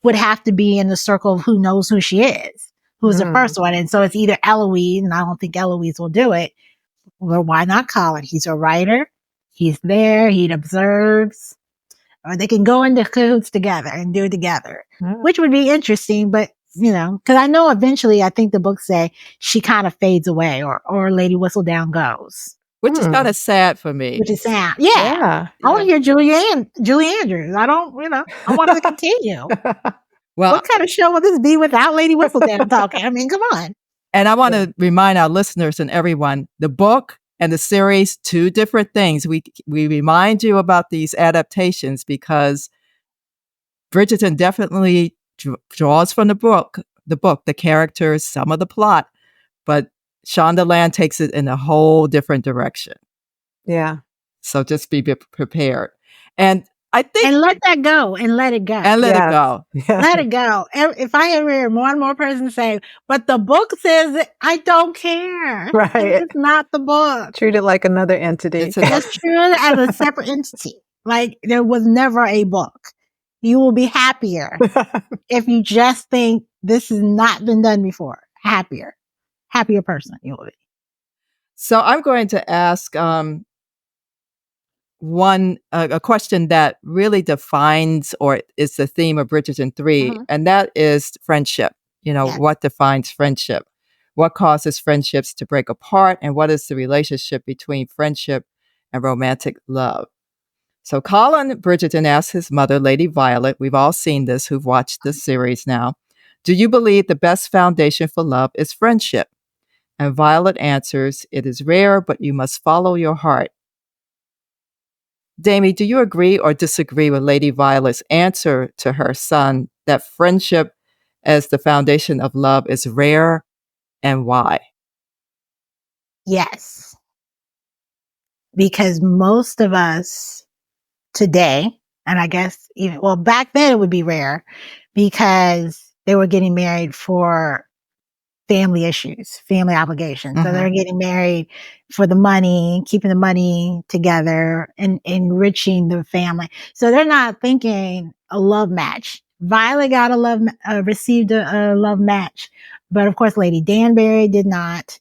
would have to be in the circle of who knows who she is, who's the first one. And so it's either Eloise, and I don't think Eloise will do it. Well, why not Colin? He's a writer. He's there. He observes. Or they can go into cahoots together and do it together, which would be interesting. But, because I know eventually, I think the books say she kind of fades away or Lady Whistledown goes. Which is kind of sad for me. Which is sad. Yeah. I want to hear Julie Andrews. I want to continue. Well, what kind of show would this be without Lady Whistledown talking? I mean, come on. And I want to remind our listeners and everyone, the book and the series, two different things. We remind you about these adaptations because Bridgerton definitely draws from the book, the characters, some of the plot, but Shondaland takes it in a whole different direction. Yeah. So just be prepared. And I think... And let that go and let it go. And let it go. Yeah. Let it go. If I ever hear more and more person say, but the book says I don't care. Right. It's not the book. Treat it like another entity. It's treated as a separate entity. Like there was never a book. You will be happier if you just think this has not been done before. Happier person you will be. So I'm going to ask a question that really defines or is the theme of Bridgerton 3, and that is friendship. What defines friendship? What causes friendships to break apart? And what is the relationship between friendship and romantic love? So Colin Bridgerton asks his mother, Lady Violet, we've all seen this who've watched this series now, do you believe the best foundation for love is friendship? And Violet answers, it is rare, but you must follow your heart. Dami, do you agree or disagree with Lady Violet's answer to her son that friendship as the foundation of love is rare, and why? Yes. Because most of us today, and I guess even, well, back then it would be rare because they were getting married for family issues, family obligations. So they're getting married for the money, keeping the money together and enriching the family. So they're not thinking a love match. Violet got received a love match, but of course, Lady Danbury did not.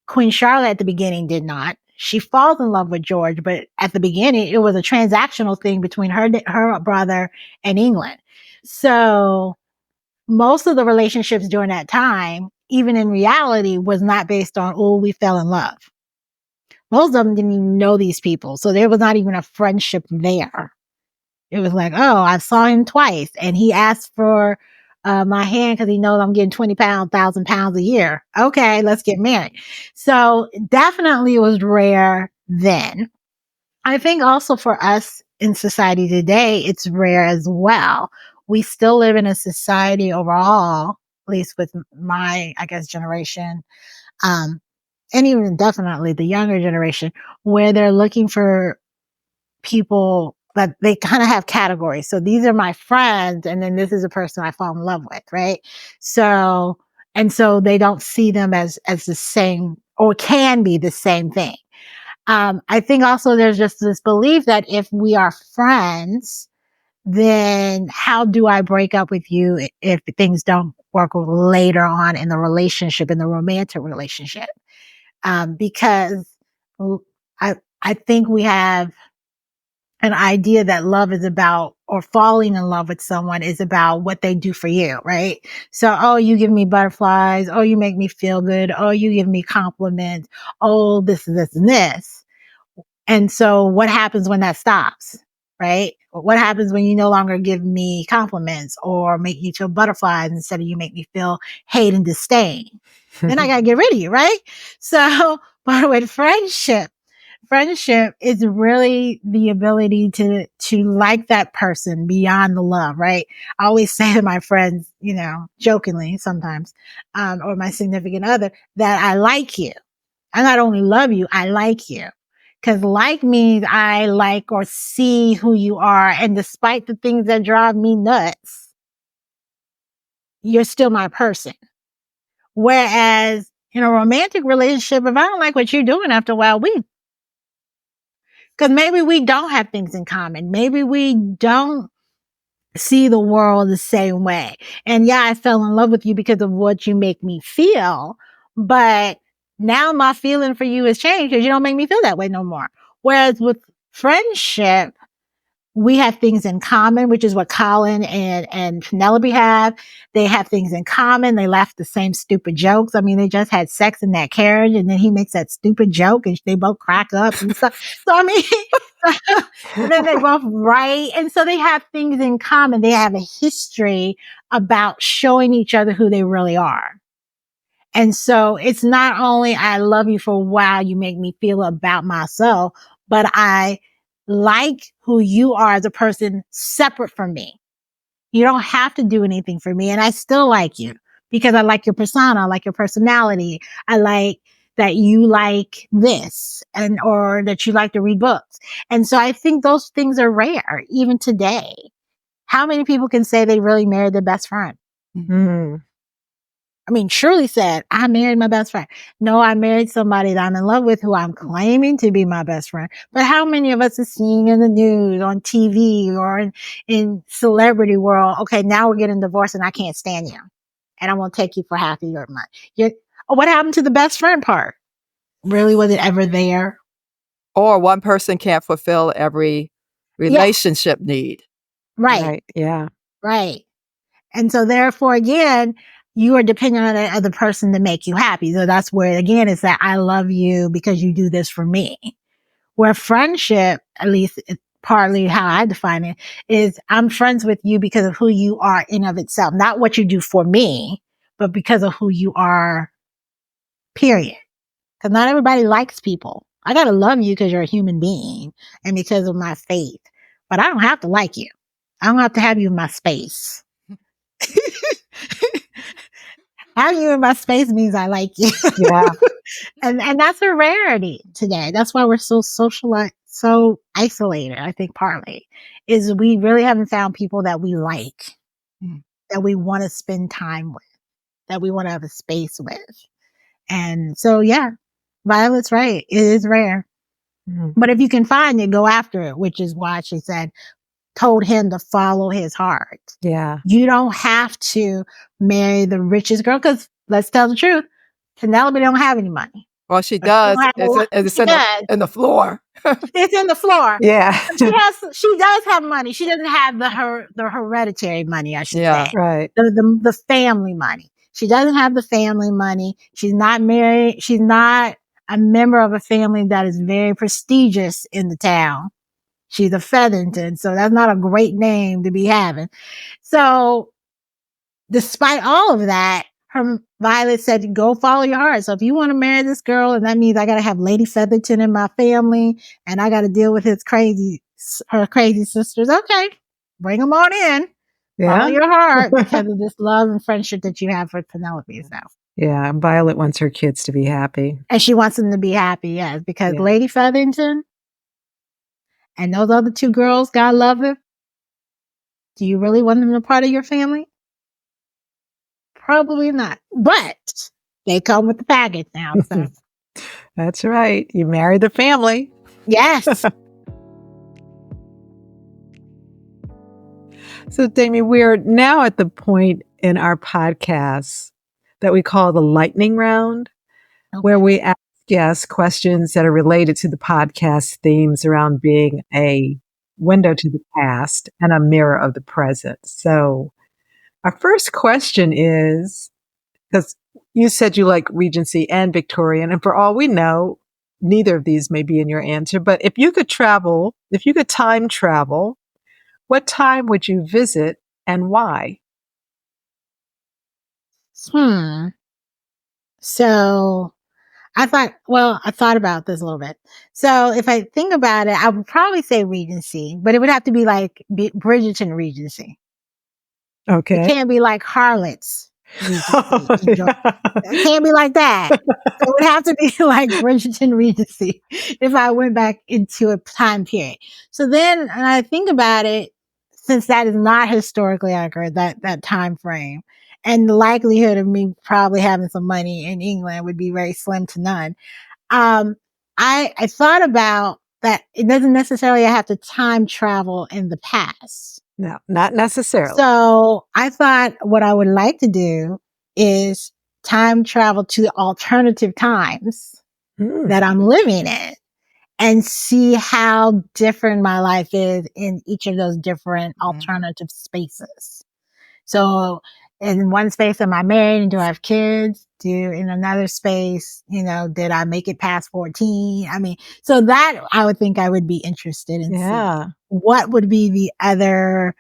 Queen Charlotte at the beginning did not. She falls in love with George, but at the beginning, it was a transactional thing between her brother and England. So most of the relationships during that time, even in reality, was not based on, oh, we fell in love. Most of them didn't even know these people. So there was not even a friendship there. It was like, oh, I saw him twice and he asked for my hand because he knows I'm getting 20 pounds, 1,000 pounds a year. Okay, let's get married. So definitely it was rare then. I think also for us in society today, it's rare as well. We still live in a society overall, at least with my, I guess, generation, and even definitely the younger generation, where they're looking for people that they kind of have categories. So these are my friends, and then this is a person I fall in love with, right? So, and so they don't see them as the same or can be the same thing. I think also there's just this belief that if we are friends, then how do I break up with you if things don't work later on in the relationship, in the romantic relationship? Because I think we have an idea that love is about, or falling in love with someone is about what they do for you, right? So, oh, you give me butterflies. Oh, you make me feel good. Oh, you give me compliments. Oh, this, and this. And so what happens when that stops, right? What happens when you no longer give me compliments or make me feel butterflies instead of you make me feel hate and disdain? Then I got to get rid of you, right? So, but with friendship is really the ability to like that person beyond the love, right? I always say to my friends, jokingly sometimes, or my significant other, that I like you. I not only love you, I like you. Because like means I like or see who you are. And despite the things that drive me nuts, you're still my person. Whereas in a romantic relationship, if I don't like what you're doing after a while, because maybe we don't have things in common. Maybe we don't see the world the same way. And yeah, I fell in love with you because of what you make me feel. But now my feeling for you has changed because you don't make me feel that way no more. Whereas with friendship, we have things in common, which is what Colin and Penelope have. They have things in common. They laugh the same stupid jokes. I mean, they just had sex in that carriage and then he makes that stupid joke and they both crack up and stuff. So, I mean, then they both write. And so they have things in common. They have a history about showing each other who they really are. And so it's not only I love you for wow, you make me feel about myself, but I like who you are as a person separate from me. You don't have to do anything for me. And I still like you because I like your persona. I like your personality. I like that you like this or that you like to read books. And so I think those things are rare even today. How many people can say they really married their best friend? Mm-hmm. I mean, Shirley said, I married my best friend. No, I married somebody that I'm in love with who I'm claiming to be my best friend. But how many of us are seeing in the news, on TV, or in celebrity world? Okay, now we're getting divorced and I can't stand you. And I won't take you for half of your money. What happened to the best friend part? Really, was it ever there? Or one person can't fulfill every relationship need. Right. Yeah. Right. And so therefore, again, you are dependent on the other person to make you happy. So that's where, again, it's that I love you because you do this for me. Where friendship, at least it's partly how I define it, is I'm friends with you because of who you are in of itself. Not what you do for me, but because of who you are, period. Because not everybody likes people. I got to love you because you're a human being and because of my faith. But I don't have to like you. I don't have to have you in my space. Having you in my space means I like you. Yeah. And that's a rarity today. That's why we're so socialized, so isolated, I think partly, is we really haven't found people that we like, that we want to spend time with, that we want to have a space with. And so, yeah, Violet's right. It is rare. Mhm. But if you can find it, go after it, which is why she told him to follow his heart. Yeah. You don't have to marry the richest girl because let's tell the truth, Penelope don't have any money. Well, she Or she does. don't have a lot. It's She does. in the floor. It's in the floor. Yeah. She does have money. She doesn't have the hereditary money, I should Yeah. say. Right. The family money. She doesn't have the family money. She's not married. She's not a member of a family that is very prestigious in the town. She's a Featherington, so that's not a great name to be having. So despite all of that, Violet said, go follow your heart. So if you want to marry this girl, and that means I got to have Lady Featherton in my family and I got to deal with her crazy sisters. Okay, bring them on in. Yeah. Follow your heart because of this love and friendship that you have for Penelope now. Yeah. And Violet wants her kids to be happy. And she wants them to be happy, yes, because Yeah. Lady Featherington and those other two girls, God love them. Do you really want them a part of your family? Probably not. But they come with the package now. So. That's right. You marry the family. Yes. So, Dami, we're now at the point in our podcast that we call the lightning round, where we ask guests questions that are related to the podcast themes around being a window to the past and a mirror of the present. So, our first question is, because you said you like Regency and Victorian, and for all we know, neither of these may be in your answer, but if you could time travel, what time would you visit and why? So I thought about this a little bit. So if I think about it, I would probably say Regency, but it would have to be like Bridgerton Regency. Okay. It can't be like Harlot's Regency. It can't be like that. It would have to be like Bridgerton Regency if I went back into a time period. So then, when I think about it, since that is not historically accurate, that time frame, and the likelihood of me probably having some money in England would be very slim to none. I thought about that. It doesn't necessarily have to time travel in the past. No, not necessarily. So I thought what I would like to do is time travel to alternative times that I'm living in and see how different my life is in each of those different alternative spaces. So in one space, am I married and do I have kids? In another space, did I make it past 14? I mean, so that I would think I would be interested in seeing. What would be the other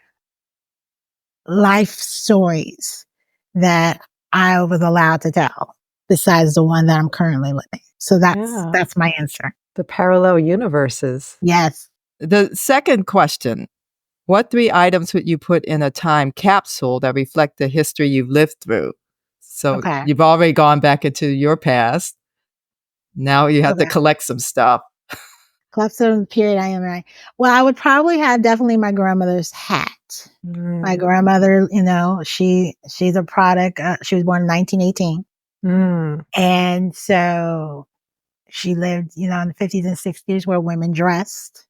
life stories that I was allowed to tell besides the one that I'm currently living? So that's my answer. The parallel universes. Yes. The second question, what 3 items would you put in a time capsule that reflect the history you've lived through? So you've already gone back into your past. Now you have to collect some stuff. Collect some period I am right. Well, I would probably have definitely my grandmother's hat. My grandmother, she's a product. She was born in 1918. And so she lived, in the 50s and 60s where women dressed,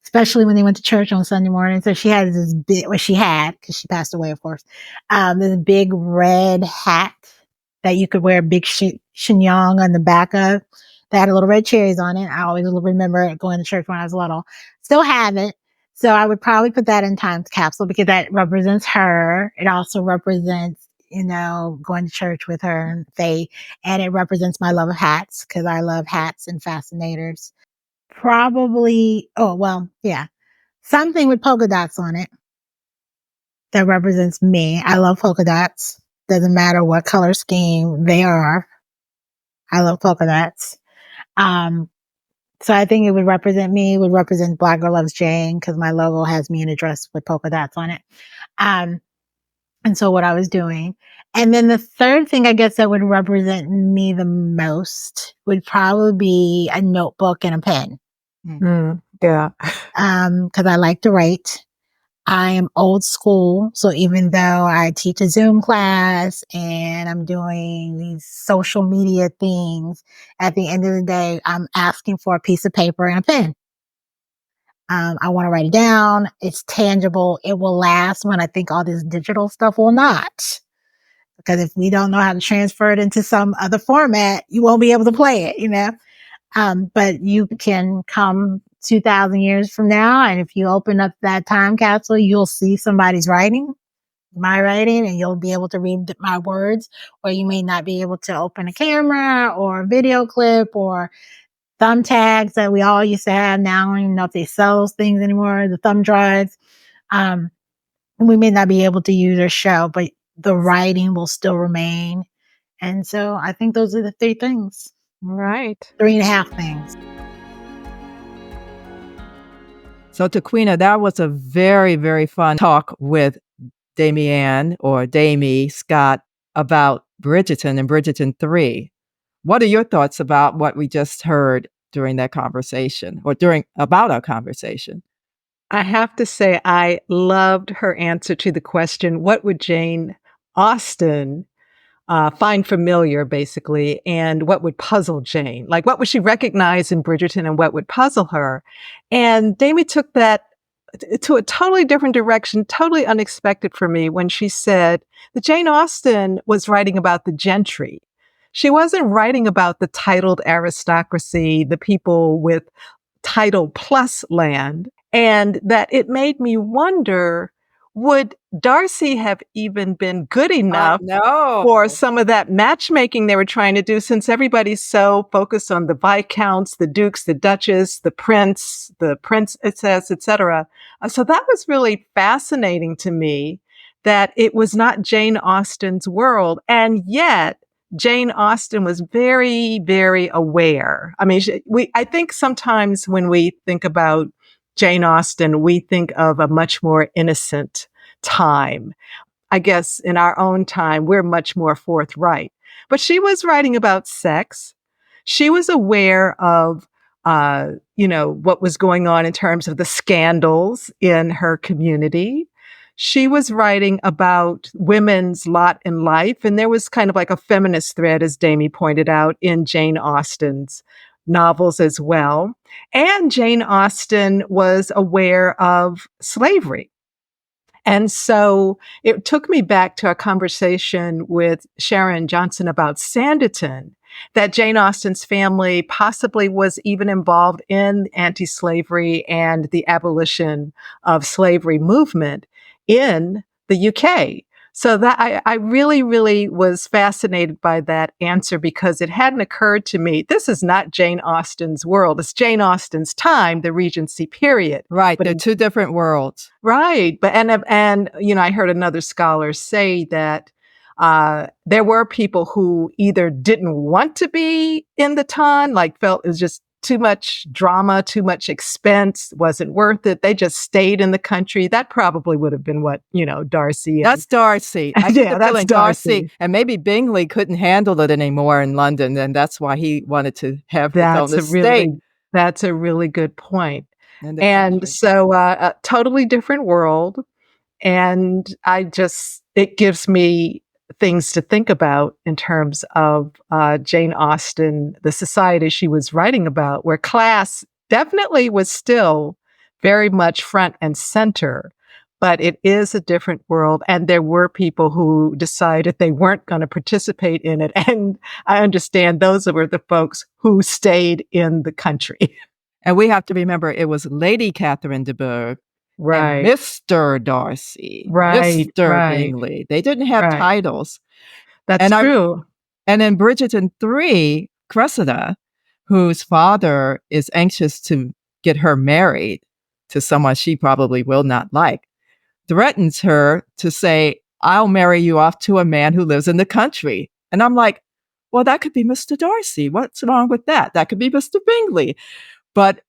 especially when they went to church on Sunday morning. So she had this big, because she passed away, of course, this big red hat that you could wear a big chignon on the back of that had little red cherries on it. I always remember going to church when I was little. Still have it. So I would probably put that in time capsule because that represents her. It also represents, going to church with her and faith. And it represents my love of hats because I love hats and fascinators. Probably, something with polka dots on it that represents me. I love polka dots. Doesn't matter what color scheme they are. I love polka dots. So I think it would represent me, it would represent Black Girl Loves Jane, because my logo has me in a dress with polka dots on it. And so what I was doing. And then the third thing I guess that would represent me the most would probably be a notebook and a pen. Yeah. Because I like to write. I am old school. So even though I teach a Zoom class and I'm doing these social media things, at the end of the day, I'm asking for a piece of paper and a pen. I want to write it down. It's tangible. It will last when I think all this digital stuff will not. Because if we don't know how to transfer it into some other format, you won't be able to play it, you know? But you can come 2,000 years from now, and if you open up that time capsule, you'll see somebody's writing, my writing, and you'll be able to read my words, or you may not be able to open a camera or a video clip or thumbtacks that we all used to have. Now I don't even know if they sell those things anymore, the thumb drives. We may not be able to use or show, but the writing will still remain. And so I think those are the three things. Right. 3.5 things. So, Taquina, that was a very, very fun talk with Damianne or Dami Scott about Bridgerton and Bridgerton 3. What are your thoughts about what we just heard during that conversation or about our conversation? I have to say, I loved her answer to the question, what would Jane Austen find familiar, basically, and what would puzzle Jane? Like, what would she recognize in Bridgerton and what would puzzle her? And Dami took that to a totally different direction, totally unexpected for me, when she said that Jane Austen was writing about the gentry. She wasn't writing about the titled aristocracy, the people with title plus land. And that it made me wonder, would Darcy have even been good enough for some of that matchmaking they were trying to do, since everybody's so focused on the viscounts, the dukes, the duchess, the princess, etc. So that was really fascinating to me, that it was not Jane Austen's world. And yet Jane Austen was very, very aware. I mean, I think sometimes when we think about Jane Austen, we think of a much more innocent time. I guess in our own time, we're much more forthright. But she was writing about sex. She was aware of, what was going on in terms of the scandals in her community. She was writing about women's lot in life. And there was kind of like a feminist thread, as Dami pointed out, in Jane Austen's novels as well. And Jane Austen was aware of slavery. And so it took me back to a conversation with Sharon Johnson about Sanditon, that Jane Austen's family possibly was even involved in anti-slavery and the abolition of slavery movement in the UK. So that I really, really was fascinated by that answer, because it hadn't occurred to me. This is not Jane Austen's world. It's Jane Austen's time, the Regency period. Right. But they're two different worlds. Right. But, I heard another scholar say that there were people who either didn't want to be in the ton, like felt it was just too much drama, too much expense, wasn't worth it. They just stayed in the country. That probably would have been what, Darcy. That's Darcy. I yeah, that's Darcy. And maybe Bingley couldn't handle it anymore in London, and that's why he wanted to have his own estate. That's a really good point. And so a totally different world. And it gives me things to think about in terms of Jane Austen, the society she was writing about, where class definitely was still very much front and center, but it is a different world. And there were people who decided they weren't going to participate in it. And I understand those were the folks who stayed in the country. And we have to remember it was Lady Catherine de Bourgh, right, and Mr. Darcy, right, Mr. Bingley. They didn't have titles. That's true. And in Bridgerton 3, Cressida, whose father is anxious to get her married to someone she probably will not like, threatens her to say, I'll marry you off to a man who lives in the country. And I'm like, well, that could be Mr. Darcy. What's wrong with that? That could be Mr. Bingley. But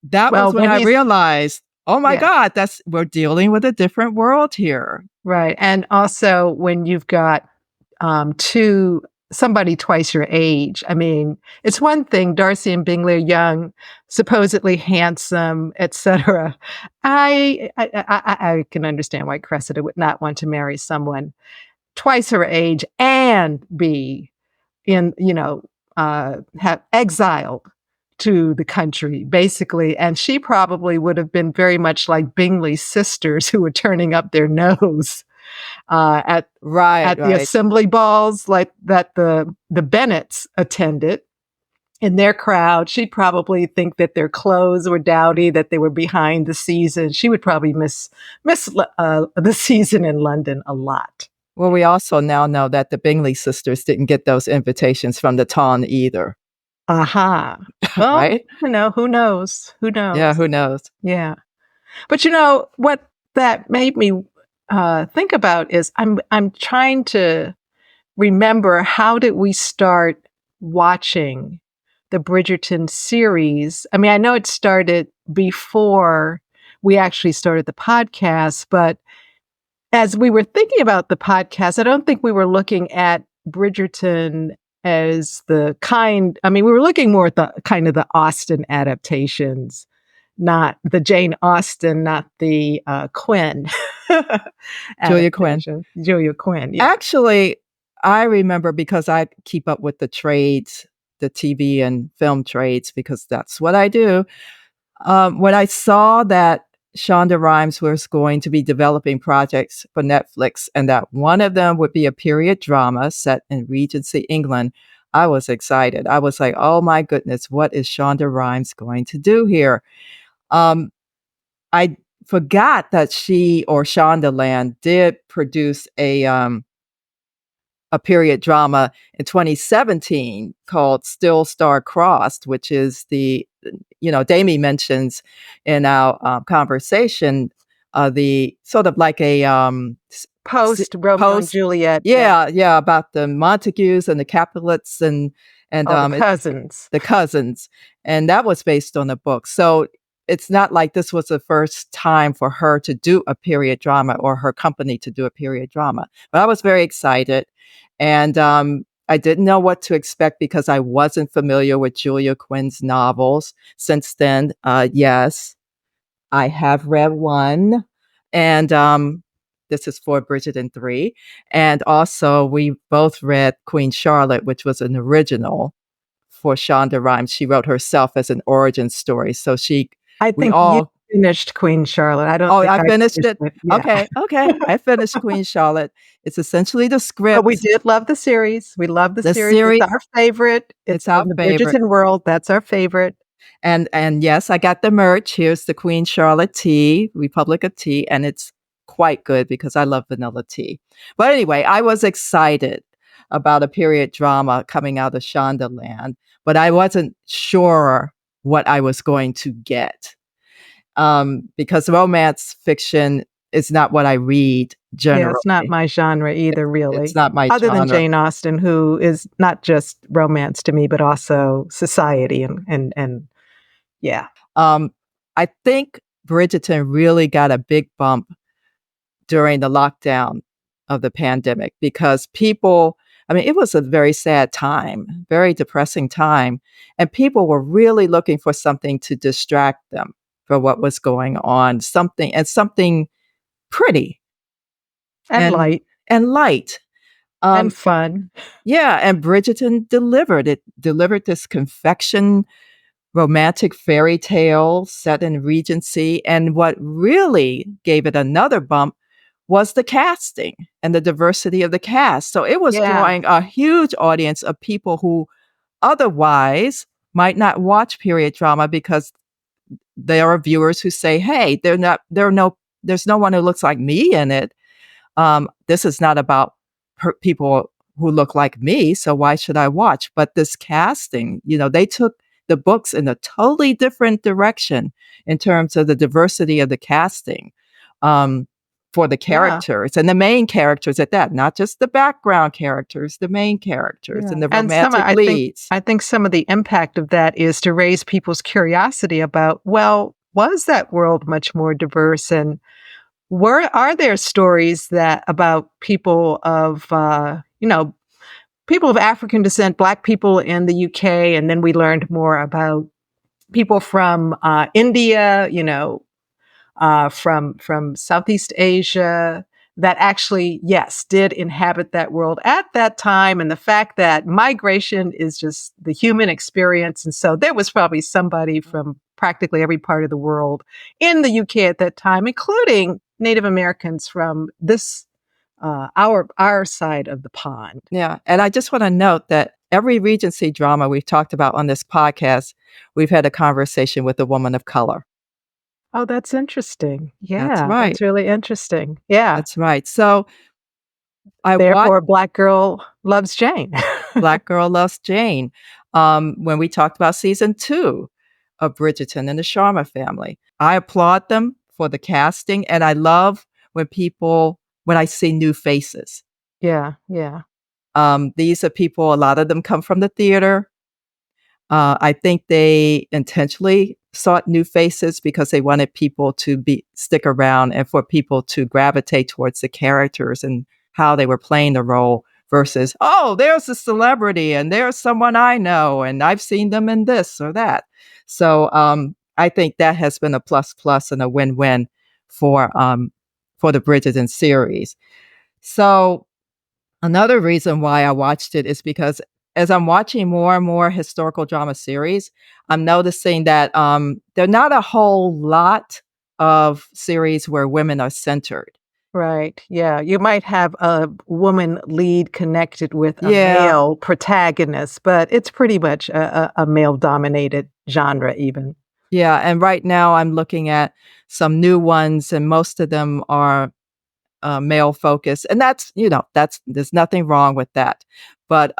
that was when when I he's realized, oh my yeah, God, we're dealing with a different world here. right. And also when you've got two somebody twice your age. I mean, it's one thing Darcy and Bingley are young, supposedly handsome, etc. I can understand why Cressida would not want to marry someone twice her age and be in, have exiled to the country, basically. And she probably would have been very much like Bingley's sisters who were turning up their nose at Right, the right. assembly balls like that the Bennets attended in their crowd. She'd probably think that their clothes were dowdy, that they were behind the season. She would probably miss the season in London a lot. Well, we also now know that the Bingley sisters didn't get those invitations from the Ton either, Aha. Well, right? who knows? Who Yeah, knows? who knows? Yeah. But what that made me think about is I'm trying to remember, how did we start watching the Bridgerton series? I mean, I know it started before we actually started the podcast, but as we were thinking about the podcast, I don't think we were looking at Bridgerton as we were looking more at the kind of the Austen adaptations, not the Jane Austen, not the Quinn Julia Quinn. adaptation. Julia Quinn, yeah. Actually, I remember because I keep up with the trades, the TV and film trades, because that's what I do. When I saw that Shonda Rhimes was going to be developing projects for Netflix and that one of them would be a period drama set in Regency England, I was excited. I was like, oh my goodness, what is Shonda Rhimes going to do here? Um, I forgot that she or Shondaland did produce a period drama in 2017 called Still Star Crossed, which is Dami mentions in our conversation, the sort of like a Post Romeo and post, Juliet, yeah. yeah, about the Montagues and the Capulets and Oh, the cousins. the cousins, and that was based on a book. So it's not like this was the first time for her to do a period drama or her company to do a period drama. But I was very excited. And I didn't know what to expect because I wasn't familiar with Julia Quinn's novels. Since then, yes, I have read one. And this is for Bridgerton 3. And also, we both read Queen Charlotte, which was an original for Shonda Rhimes. She wrote herself as an origin story. So I we think you all finished Queen Charlotte. I don't Oh, think I I finished finished it? it. Yeah. Okay. I finished Queen Charlotte. It's essentially the But we script, did love the series. We love the the series. It's series. our favorite. It's It's our in the favorite. Bridgerton world. That's our favorite. And yes, I got the merch. Here's the Queen Charlotte tea, Republic of Tea, and it's quite good because I love vanilla tea. But anyway, I was excited about a period drama coming out of Shondaland, but I wasn't sure what I was going to get. Because romance fiction is not what I read Yeah, it's not generally. my genre either, It's really. not my Other than genre. Jane Austen, who is not just romance to me, but also society and yeah. Um, I think Bridgerton really got a big bump during the lockdown of the pandemic because it was a very sad time, very depressing time, and people were really looking for something to distract them from what was going on, something pretty And and light light. and Um, fun. yeah, and Bridgerton delivered. It delivered this confection romantic fairy tale set in Regency. And what really gave it another bump was the casting and the diversity of the cast. So it was Yeah. drawing a huge audience of people who otherwise might not watch period drama because there are viewers who say, "Hey, there's no one who looks like me in it. This is not about people who look like me, so why should I watch?" But this casting, they took the books in a totally different direction in terms of the diversity of the casting. Um, for the characters and the main characters at that, not just the background characters, the main characters and the romantic leads. I think some of the impact of that is to raise people's curiosity about, well, was that world much more diverse? And are there stories that about people of, people of African descent, Black people in the UK, and then we learned more about people from India, from Southeast Asia that actually, yes, did inhabit that world at that time. And the fact that migration is just the human experience. And so there was probably somebody from practically every part of the world in the UK at that time, including Native Americans from this, our side of the pond. Yeah. And I just want to note that every Regency drama we've talked about on this podcast, we've had a conversation with a woman of color. Oh, that's interesting. Yeah, that's right. That's really interesting. Yeah. That's right. So therefore, Black Girl Loves Jane. Black Girl Loves Jane. When we talked about season 2 of Bridgerton and the Sharma family, I applaud them for the casting. And I love when I see new faces. Yeah, yeah. These are people, a lot of them come from the theater. I think they intentionally sought new faces because they wanted people to stick around and for people to gravitate towards the characters and how they were playing the role versus, oh, there's a celebrity and there's someone I know and I've seen them in this or that. So I think that has been a plus and a win-win for the Bridgerton series. So another reason why I watched it is because as I'm watching more and more historical drama series, I'm noticing that there are not a whole lot of series where women are centered. Right. Yeah. You might have a woman lead connected with a male protagonist, but it's pretty much a male-dominated genre even. Yeah. And right now I'm looking at some new ones, and most of them are male focused. And there's nothing wrong with that. But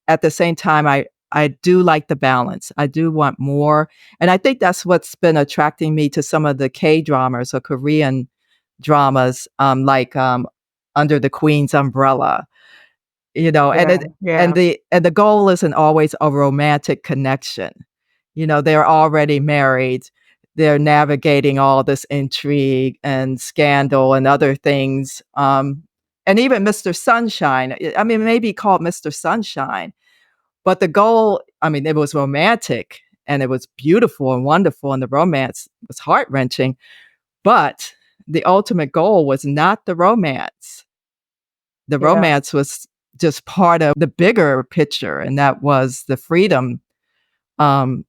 at the same time, I do like the balance. I do want more. And I think that's what's been attracting me to some of the K-dramas or Korean dramas, like Under the Queen's Umbrella. And the goal isn't always a romantic connection. They're already married. They're navigating all this intrigue and scandal and other things. And even Mr. Sunshine, I mean, maybe called Mr. Sunshine, but the goal, I mean, it was romantic and it was beautiful and wonderful and the romance was heart-wrenching, but the ultimate goal was not the romance. The romance was just part of the bigger picture, and that was the freedom of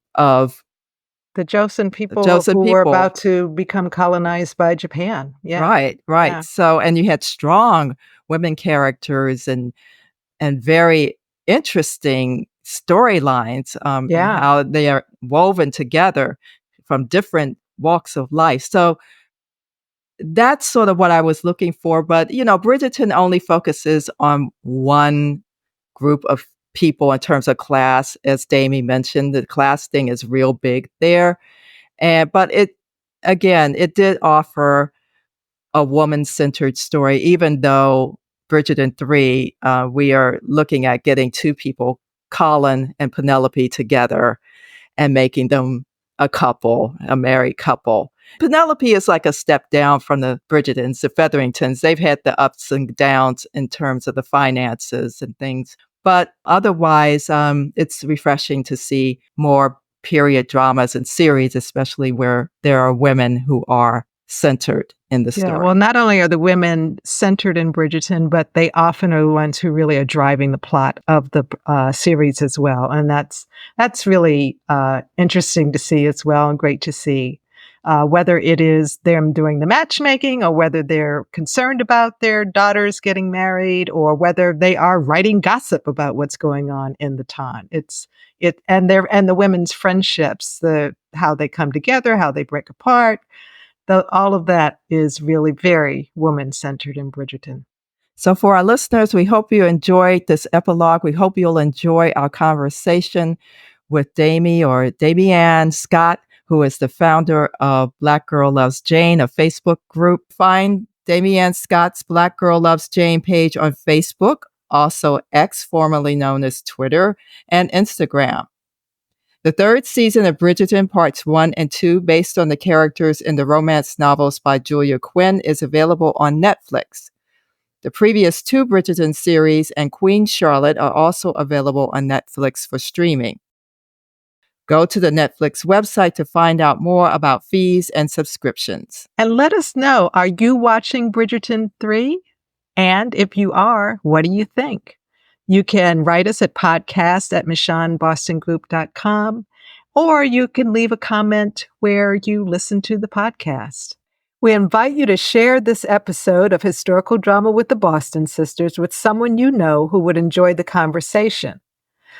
the Joseon people who were about to become colonized by Japan. Yeah. Right. Yeah. So, and you had strong women characters and very interesting storylines, how they are woven together from different walks of life. So that's sort of what I was looking for. But, Bridgerton only focuses on one group of people in terms of class. As Dami mentioned, the class thing is real big there. But it did offer a woman-centered story, even though Bridgerton 3, we are looking at getting two people, Colin and Penelope, together and making them a couple, a married couple. Penelope is like a step down from the Bridgertons, the Featheringtons. They've had the ups and downs in terms of the finances and things. But otherwise, it's refreshing to see more period dramas and series, especially where there are women who are centered in the story. Well, not only are the women centered in Bridgerton, but they often are the ones who really are driving the plot of the series as well. And that's really interesting to see as well, and great to see. Whether it is them doing the matchmaking, or whether they're concerned about their daughters getting married, or whether they are writing gossip about what's going on in the town. And the women's friendships, how they come together, how they break apart. All of that is really very woman-centered in Bridgerton. So for our listeners, we hope you enjoyed this epilogue. We hope you'll enjoy our conversation with Damianne Scott, who is the founder of Black Girl Loves Jane, a Facebook group. Find Damianne Scott's Black Girl Loves Jane page on Facebook, also X, formerly known as Twitter, and Instagram. The third season of Bridgerton Parts 1 and 2, based on the characters in the romance novels by Julia Quinn, is available on Netflix. The previous 2 Bridgerton series and Queen Charlotte are also available on Netflix for streaming. Go to the Netflix website to find out more about fees and subscriptions. And let us know, are you watching Bridgerton 3? And if you are, what do you think? You can write us at podcast@michonbostongroup.com, or you can leave a comment where you listen to the podcast. We invite you to share this episode of Historical Drama with the Boston Sisters with someone you know who would enjoy the conversation.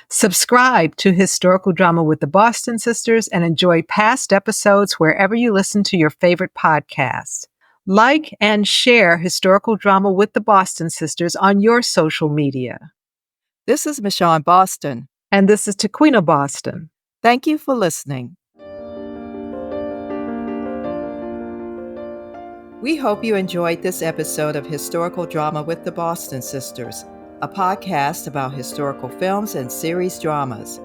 Subscribe to Historical Drama with the Boston Sisters and enjoy past episodes wherever you listen to your favorite podcasts. Like and share Historical Drama with the Boston Sisters on your social media. This is Michon Boston. And this is Tequina Boston. Thank you for listening. We hope you enjoyed this episode of Historical Drama with the Boston Sisters, a podcast about historical films and series dramas.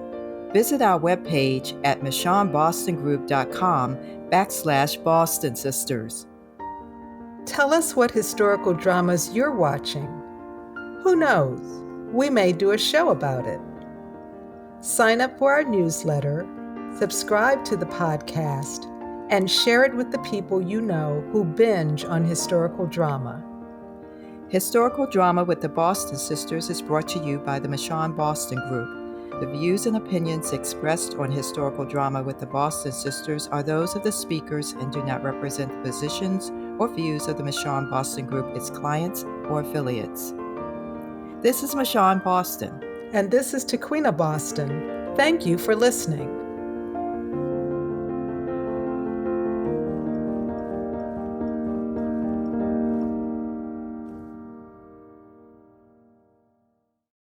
Visit our webpage at michonbostongroup.com/Boston Sisters. Tell us what historical dramas you're watching. Who knows? We may do a show about it. Sign up for our newsletter, subscribe to the podcast, and share it with the people you know who binge on historical drama. Historical Drama with the Boston Sisters is brought to you by the Michon Boston Group. The views and opinions expressed on Historical Drama with the Boston Sisters are those of the speakers and do not represent the positions or views of the Michon Boston Group, its clients, or affiliates. This is Michon Boston. And this is Tequina Boston. Thank you for listening.